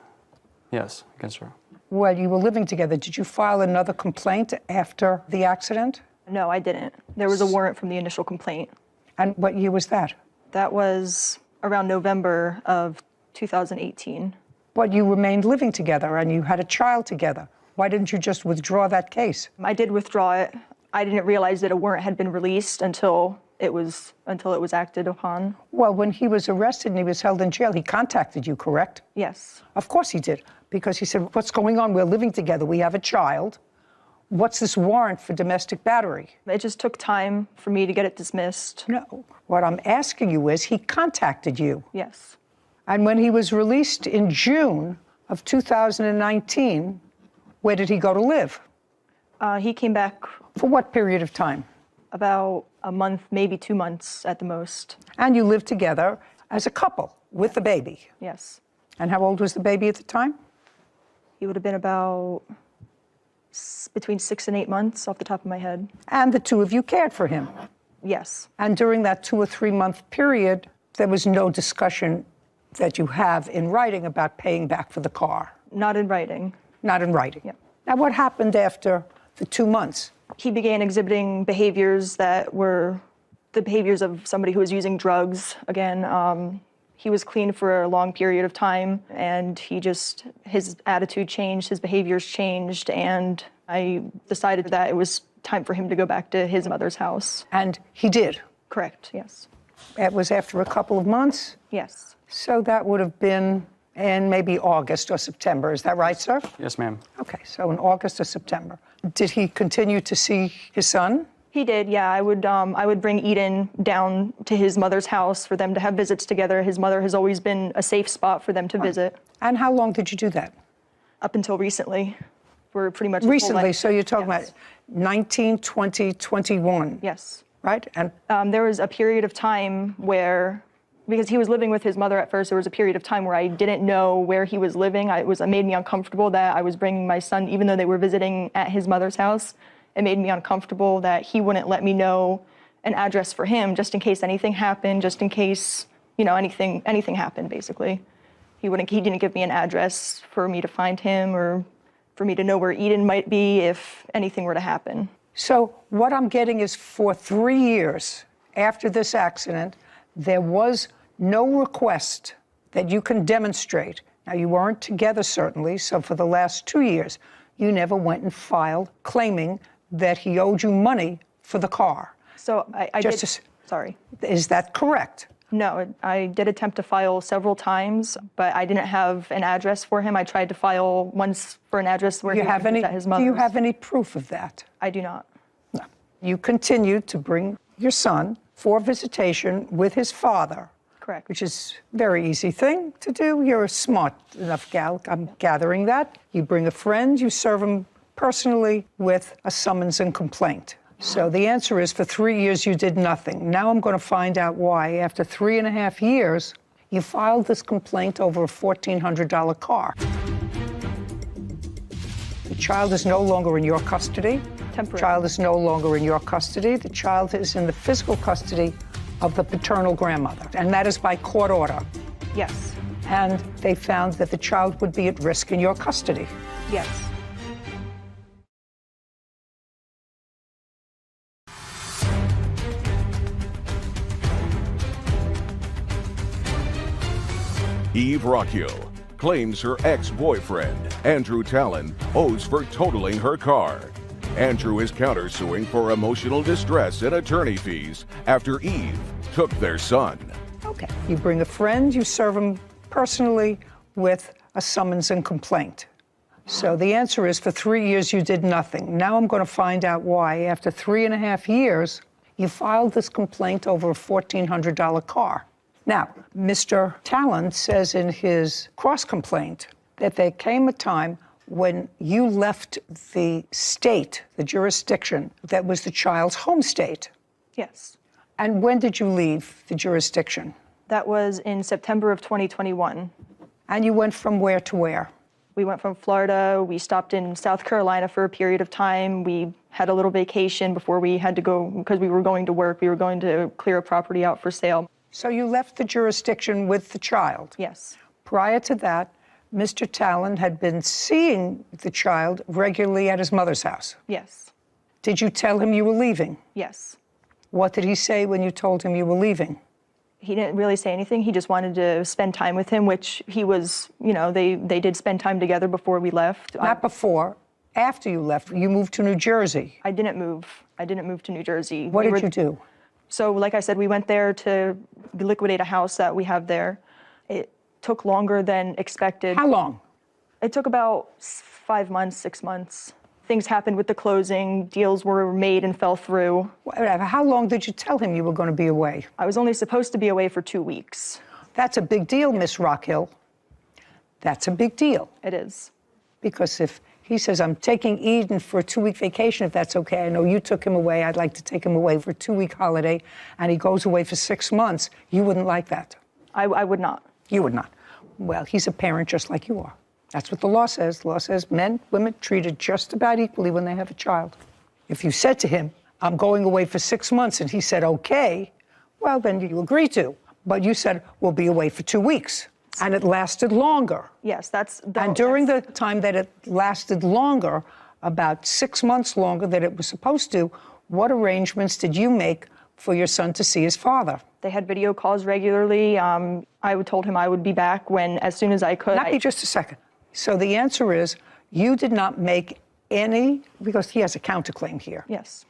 Yes, against her. Well, you were living together. Did you file another complaint after the accident? No, I didn't. There was a warrant from the initial complaint. And what year was that? That was around November of 2018. But you remained living together and you had a child together. Why didn't you just withdraw that case? I did withdraw it. I didn't realize that a warrant had been released until it was acted upon. Well, when he was arrested and he was held in jail, he contacted you, correct? Yes. Of course he did, because he said, what's going on? We're living together. We have a child. What's this warrant for domestic battery? It just took time for me to get it dismissed. No. What I'm asking you is, he contacted you. Yes. And when he was released in June of 2019, where did he go to live? He came back. For what period of time? About a month, maybe 2 months at the most. And you lived together as a couple with the baby? Yes. And how old was the baby at the time? He would have been about between 6 and 8 months off the top of my head. And the two of you cared for him? Yes. And during that 2 or 3 month period, there was no discussion that you have in writing about paying back for the car? Not in writing. Not in writing? Yeah. Now, what happened after the 2 months? He began exhibiting behaviors that were the behaviors of somebody who was using drugs. Again, he was clean for a long period of time, and his attitude changed, his behaviors changed, and I decided that it was time for him to go back to his mother's house. And he did? Correct, yes. It was after a couple of months? Yes. So that would have been in maybe August or September. Is that right, sir? Yes, ma'am. Okay, so in August or September. Did he continue to see his son? He did, yeah. I would bring Eden down to his mother's house for them to have visits together. His mother has always been a safe spot for them to visit. And how long did you do that? Up until recently. We're pretty much recently, so you're talking about 19, 20, 21. Yes. Right? And there was a period of time where, because he was living with his mother at first, there was a period of time where I didn't know where he was living. It made me uncomfortable that I was bringing my son, even though they were visiting at his mother's house. It made me uncomfortable that he wouldn't let me know an address for him, just in case anything happened, just in case, anything happened, basically. He didn't give me an address for me to find him or for me to know where Eden might be if anything were to happen. So what I'm getting is, for 3 years after this accident, there was no request that you can demonstrate. Now, you weren't together, certainly, so for the last 2 years, you never went and filed claiming that he owed you money for the car. So I did. Sorry. Is that correct? No, I did attempt to file several times, but I didn't have an address for him. I tried to file once for an address where he was at his mother's. Do you have any proof of that? I do not. No. You continued to bring your son for visitation with his father. Correct. Which is a very easy thing to do. You're a smart enough gal, I'm gathering that. You bring a friend, you serve him personally with a summons and complaint. So the answer is, for 3 years you did nothing. Now I'm going to find out why. After 3.5 years, you filed this complaint over a $1,400 car. The child is no longer in your custody. Temporary. The child is no longer in your custody. The child is in the physical custody of the paternal grandmother, and that is by court order. Yes. And they found that the child would be at risk in your custody. Yes. Eve Rockhill claims her ex-boyfriend, Andrew Talon, owes for totaling her car. Andrew is countersuing for emotional distress and attorney fees after Eve took their son. Okay. You bring a friend, you serve him personally with a summons and complaint. So the answer is, for 3 years you did nothing. Now I'm going to find out why. After 3.5 years, you filed this complaint over a $1,400 car. Now, Mr. Talon says in his cross-complaint that there came a time when you left the state, the jurisdiction, that was the child's home state. Yes. And when did you leave the jurisdiction? That was in September of 2021. And you went from where to where? We went from Florida. We stopped in South Carolina for a period of time. We had a little vacation before we had to go, because we were going to work. We were going to clear a property out for sale. So you left the jurisdiction with the child? Yes. Prior to that, Mr. Talon had been seeing the child regularly at his mother's house? Yes. Did you tell him you were leaving? Yes. What did he say when you told him you were leaving? He didn't really say anything. He just wanted to spend time with him, which he was, they did spend time together before we left. Not before. After you left, you moved to New Jersey. I didn't move. I didn't move to New Jersey. What did you do? So like I said, we went there to liquidate a house that we have there. It took longer than expected. How long? It took about 5 months, 6 months. Things happened with the closing, deals were made and fell through. Whatever. How long did you tell him you were going to be away? I was only supposed to be away for 2 weeks. That's a big deal, Miss Rockhill. That's a big deal. It is. Because if he says, I'm taking Eden for a 2-week vacation, if that's okay, I know you took him away, I'd like to take him away for a 2-week holiday, and he goes away for 6 months, you wouldn't like that. I would not. You would not. Well, he's a parent just like you are. That's what the law says. The law says men, women treated just about equally when they have a child. If you said to him, I'm going away for 6 months, and he said, okay, well, then you agree to. But you said, we'll be away for 2 weeks. And it lasted longer. Yes, and during the time that it lasted longer, about 6 months longer than it was supposed to, what arrangements did you make for your son to see his father? They had video calls regularly. I told him I would be back as soon as I could. Not be just a second. So the answer is, you did not make any, because he has a counterclaim here. Yes.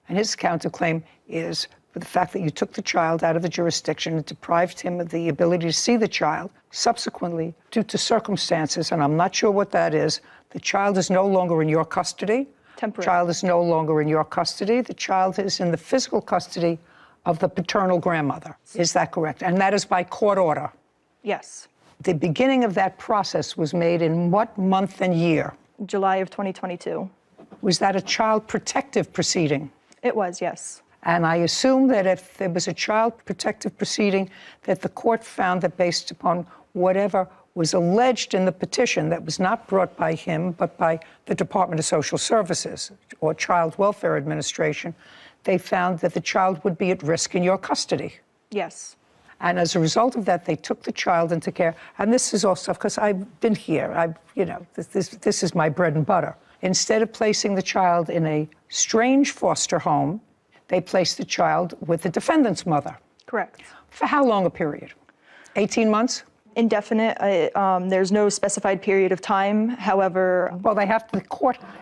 And his counterclaim is for the fact that you took the child out of the jurisdiction and deprived him of the ability to see the child. Subsequently, due to circumstances, and I'm not sure what that is, the child is no longer in your custody. Temporary. The child is no longer in your custody. The child is in the physical custody of the paternal grandmother. Is that correct? And that is by court order. Yes. The beginning of that process was made in what month and year? July of 2022. Was that a child protective proceeding? It was, yes. And I assume that if there was a child protective proceeding, that the court found that based upon whatever was alleged in the petition that was not brought by him, but by the Department of Social Services or Child Welfare Administration, they found that the child would be at risk in your custody. Yes. And as a result of that, they took the child into care. And this is all stuff, because I've been here. This is my bread and butter. Instead of placing the child in a strange foster home, they placed the child with the defendant's mother. Correct. For how long a period? 18 months? Indefinite. There's no specified period of time. However, well, they have to,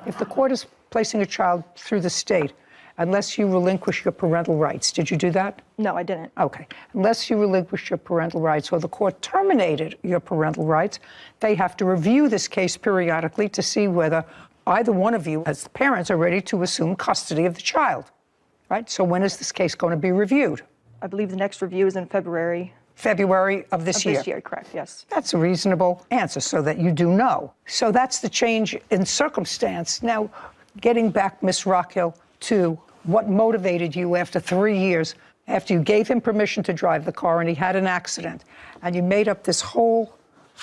if the court is placing a child through the state, unless you relinquish your parental rights. Did you do that? No, I didn't. Okay. Unless you relinquish your parental rights or the court terminated your parental rights, they have to review this case periodically to see whether either one of you, as the parents, are ready to assume custody of the child. Right? So when is this case going to be reviewed? I believe the next review is in February. February of this year? This year, correct, yes. That's a reasonable answer, so that you do know. So that's the change in circumstance. Now, getting back, Ms. Rockhill, to what motivated you after 3 years, after you gave him permission to drive the car and he had an accident, and you made up this whole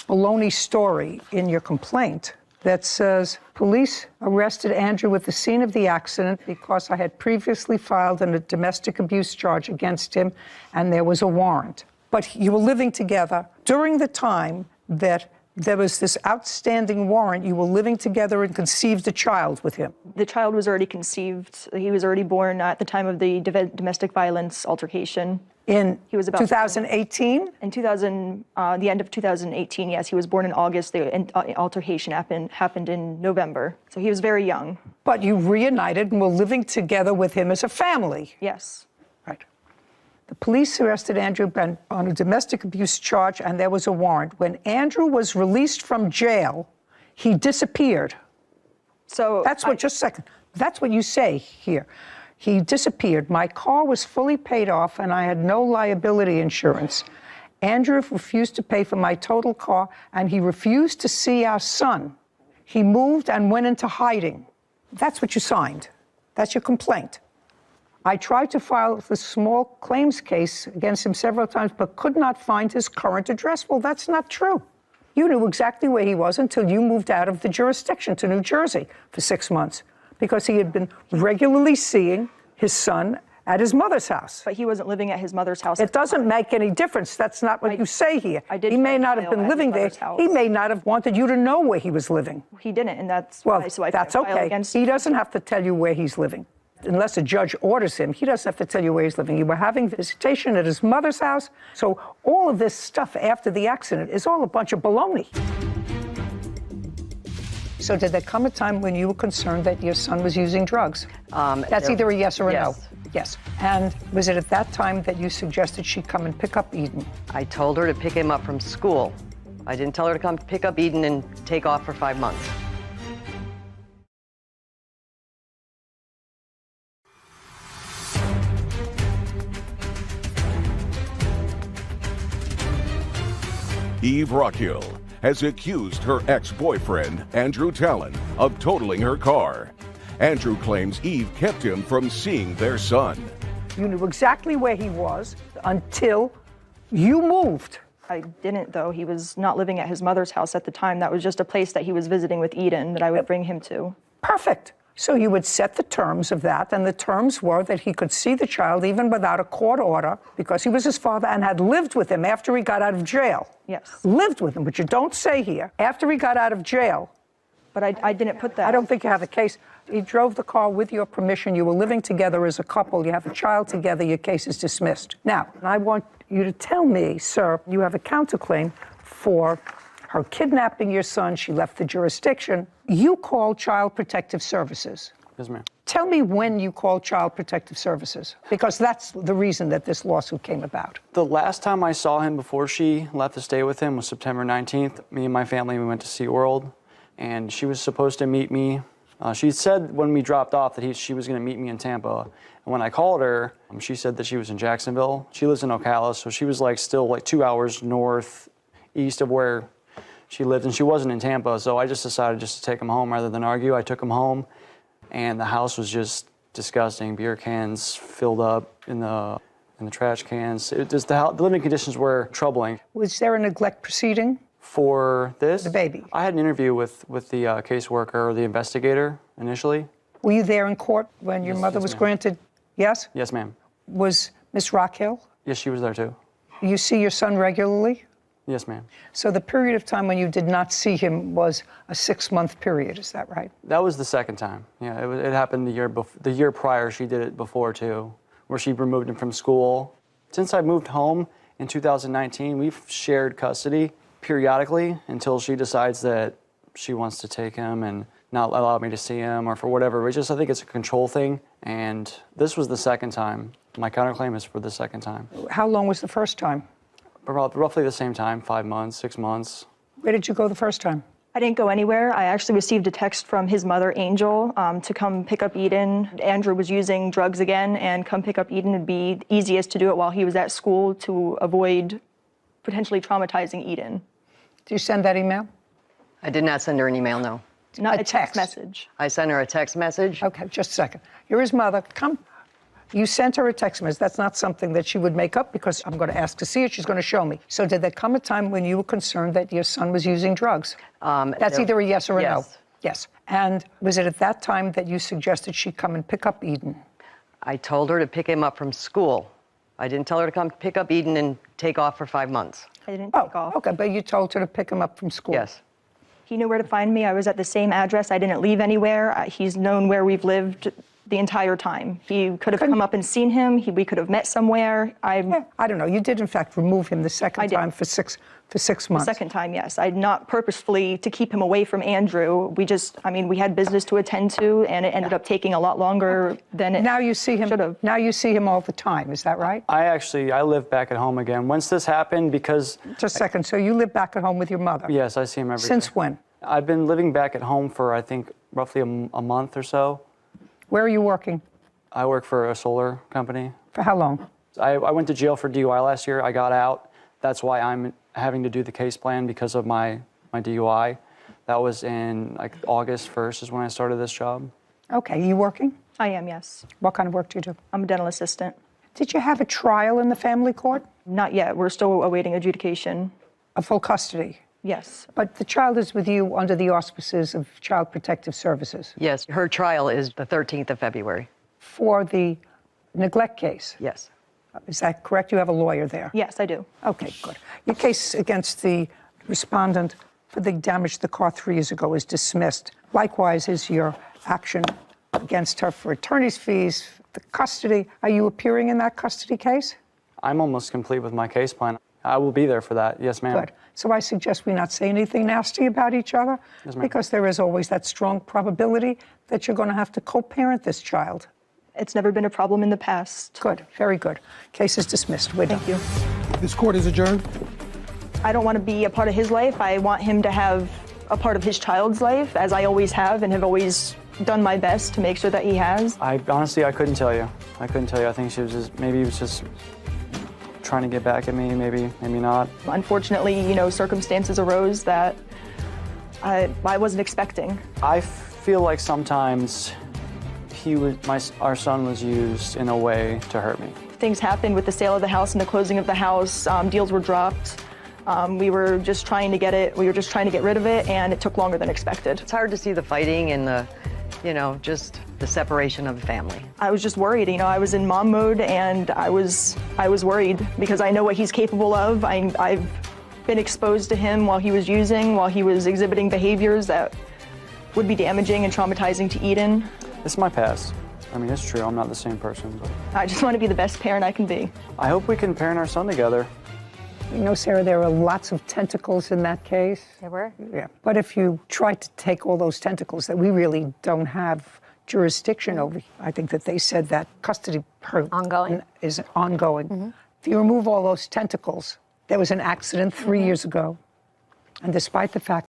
baloney story in your complaint that says, police arrested Andrew at the scene of the accident because I had previously filed a domestic abuse charge against him and there was a warrant. But you were living together during the time that there was this outstanding warrant. You were living together and conceived a child with him. The child was already conceived. He was already born at the time of the domestic violence altercation. He was about 2018? In the end of 2018, yes. He was born in August. The altercation happened in November. So he was very young. But you reunited and were living together with him as a family. Yes. Right. The police arrested Andrew on a domestic abuse charge, and there was a warrant. When Andrew was released from jail, he disappeared. So just a second. That's what you say here. He disappeared. My car was fully paid off, and I had no liability insurance. Andrew refused to pay for my total car, and he refused to see our son. He moved and went into hiding. That's what you signed. That's your complaint. I tried to file a small claims case against him several times, but could not find his current address. Well, that's not true. You knew exactly where he was until you moved out of the jurisdiction to New Jersey for 6 months, because he had been regularly seeing his son at his mother's house. But he wasn't living at his mother's house. It doesn't make any difference. That's not what you say here. He may not have been living there. He may not have wanted you to know where he was living. He didn't, and that's why. Well, that's okay. He doesn't have to tell you where he's living. Unless a judge orders him, he doesn't have to tell you where he's living. You were having visitation at his mother's house. So all of this stuff after the accident is all a bunch of baloney. So did there come a time when you were concerned that your son was using drugs? That's either a yes or a no. Yes. And was it at that time that you suggested she come and pick up Eden? I told her to pick him up from school. I didn't tell her to come pick up Eden and take off for 5 months. Eve Rockhill has accused her ex-boyfriend, Andrew Talon, of totaling her car. Andrew claims Eve kept him from seeing their son. You knew exactly where he was until you moved. I didn't, though. He was not living at his mother's house at the time. That was just a place that he was visiting with Eden that I would bring him to. Perfect. So you would set the terms of that, and the terms were that he could see the child even without a court order because he was his father and had lived with him after he got out of jail. Yes. Lived with him, but you don't say here, after he got out of jail. But I didn't put that. I don't think you have the case. He drove the car with your permission. You were living together as a couple. You have a child together. Your case is dismissed. Now, I want you to tell me, sir, you have a counterclaim for her kidnapping your son. She left the jurisdiction. You called Child Protective Services. Yes, ma'am. Tell me when you called Child Protective Services, because that's the reason that this lawsuit came about. The last time I saw him before she left to stay with him was September 19th. Me and my family, we went to SeaWorld, and she was supposed to meet me. She said when we dropped off that she was going to meet me in Tampa. And when I called her, she said that she was in Jacksonville. She lives in Ocala, so she was still 2 hours northeast of where she lived, and she wasn't in Tampa. So I just decided to take him home rather than argue. I took him home, and the house was just disgusting. Beer cans filled up in the trash cans. The living conditions were troubling. Was there a neglect proceeding? For this? The baby. I had an interview with the caseworker or the investigator initially. Were you there in court when your mother was granted? Yes? Yes, ma'am. Was Miss Rockhill? Yes, she was there too. You see your son regularly? Yes, ma'am. So the period of time when you did not see him was a 6-month period, is that right? That was the second time. Yeah, it happened the year prior. She did it before too, where she removed him from school. Since I moved home in 2019, we've shared custody periodically until she decides that she wants to take him and not allow me to see him or for whatever. I think it's a control thing. And this was the second time. My counterclaim is for the second time. How long was the first time? Roughly the same time, 5 months, 6 months. Where did you go the first time? I didn't go anywhere. I actually received a text from his mother, Angel, to come pick up Eden. Andrew was using drugs again, and come pick up Eden would be easiest to do it while he was at school to avoid potentially traumatizing Eden. Did you send that email? I did not send her an email, no. Not a text message. I sent her a text message. Okay, just a second. You're his mother. Come. You sent her a text message. That's not something that she would make up because I'm going to ask to see it. She's going to show me. So did there come a time when you were concerned that your son was using drugs? That's either a yes or a no. Yes. And was it at that time that you suggested she come and pick up Eden? I told her to pick him up from school. I didn't tell her to come pick up Eden and take off for 5 months. I didn't take off. Okay, but you told her to pick him up from school. Yes. He knew where to find me. I was at the same address. I didn't leave anywhere. He's known where we've lived the entire time. He could have come up and seen him. We could have met somewhere. I don't know. You did, in fact, remove him the second time for 6 months. The second time, yes. I not purposefully to keep him away from Andrew. We had business to attend to, and it ended up taking a lot longer than it Now you see him. Now you see him all the time. Is that right? I live back at home again. Once this happened, because... Just a second. So you live back at home with your mother? Yes, I see him every day. Since when? I've been living back at home for, I think, roughly a month or so. Where are you working? I work for a solar company. For how long? I went to jail for DUI last year. I got out. That's why I'm having to do the case plan because of my DUI. That was in August 1st is when I started this job. Okay, you working? I am, yes. What kind of work do you do? I'm a dental assistant. Did you have a trial in the family court? Not yet. We're still awaiting adjudication. A full custody? Yes. But the child is with you under the auspices of Child Protective Services? Yes, her trial is the 13th of February. For the neglect case? Yes. Is that correct? You have a lawyer there? Yes, I do. Okay, good. Your case against the respondent for the damage to the car 3 years ago is dismissed. Likewise is your action against her for attorney's fees, the custody. Are you appearing in that custody case? I'm almost complete with my case plan. I will be there for that. Yes, ma'am. Good. So I suggest we not say anything nasty about each other, yes, ma'am. Because there is always that strong probability that you're going to have to co-parent this child. It's never been a problem in the past. Good, very good. Case is dismissed. We're done. Thank you. This court is adjourned. I don't want to be a part of his life. I want him to have a part of his child's life, as I always have and have always done my best to make sure that he has. I couldn't tell you. I think she was just, maybe he was just trying to get back at me, maybe not. Unfortunately, you know, circumstances arose that I wasn't expecting. I feel like sometimes our son was used in a way to hurt me. Things happened with the sale of the house and the closing of the house. Deals were dropped. We were just trying to get rid of it, and it took longer than expected. It's hard to see the fighting and the, you know, just the separation of the family. I was just worried, you know, I was in mom mode, and I was worried because I know what he's capable of. I've been exposed to him while he was exhibiting behaviors that would be damaging and traumatizing to Eden. It's my past. I mean, it's true, I'm not the same person, but I just want to be the best parent I can be. I hope we can parent our son together. You know, Sarah, there were lots of tentacles in that case. There were? Yeah. But if you try to take all those tentacles that we really don't have jurisdiction over, I think that they said that custody is ongoing. If you remove all those tentacles, there was an accident 3 years ago. And despite the fact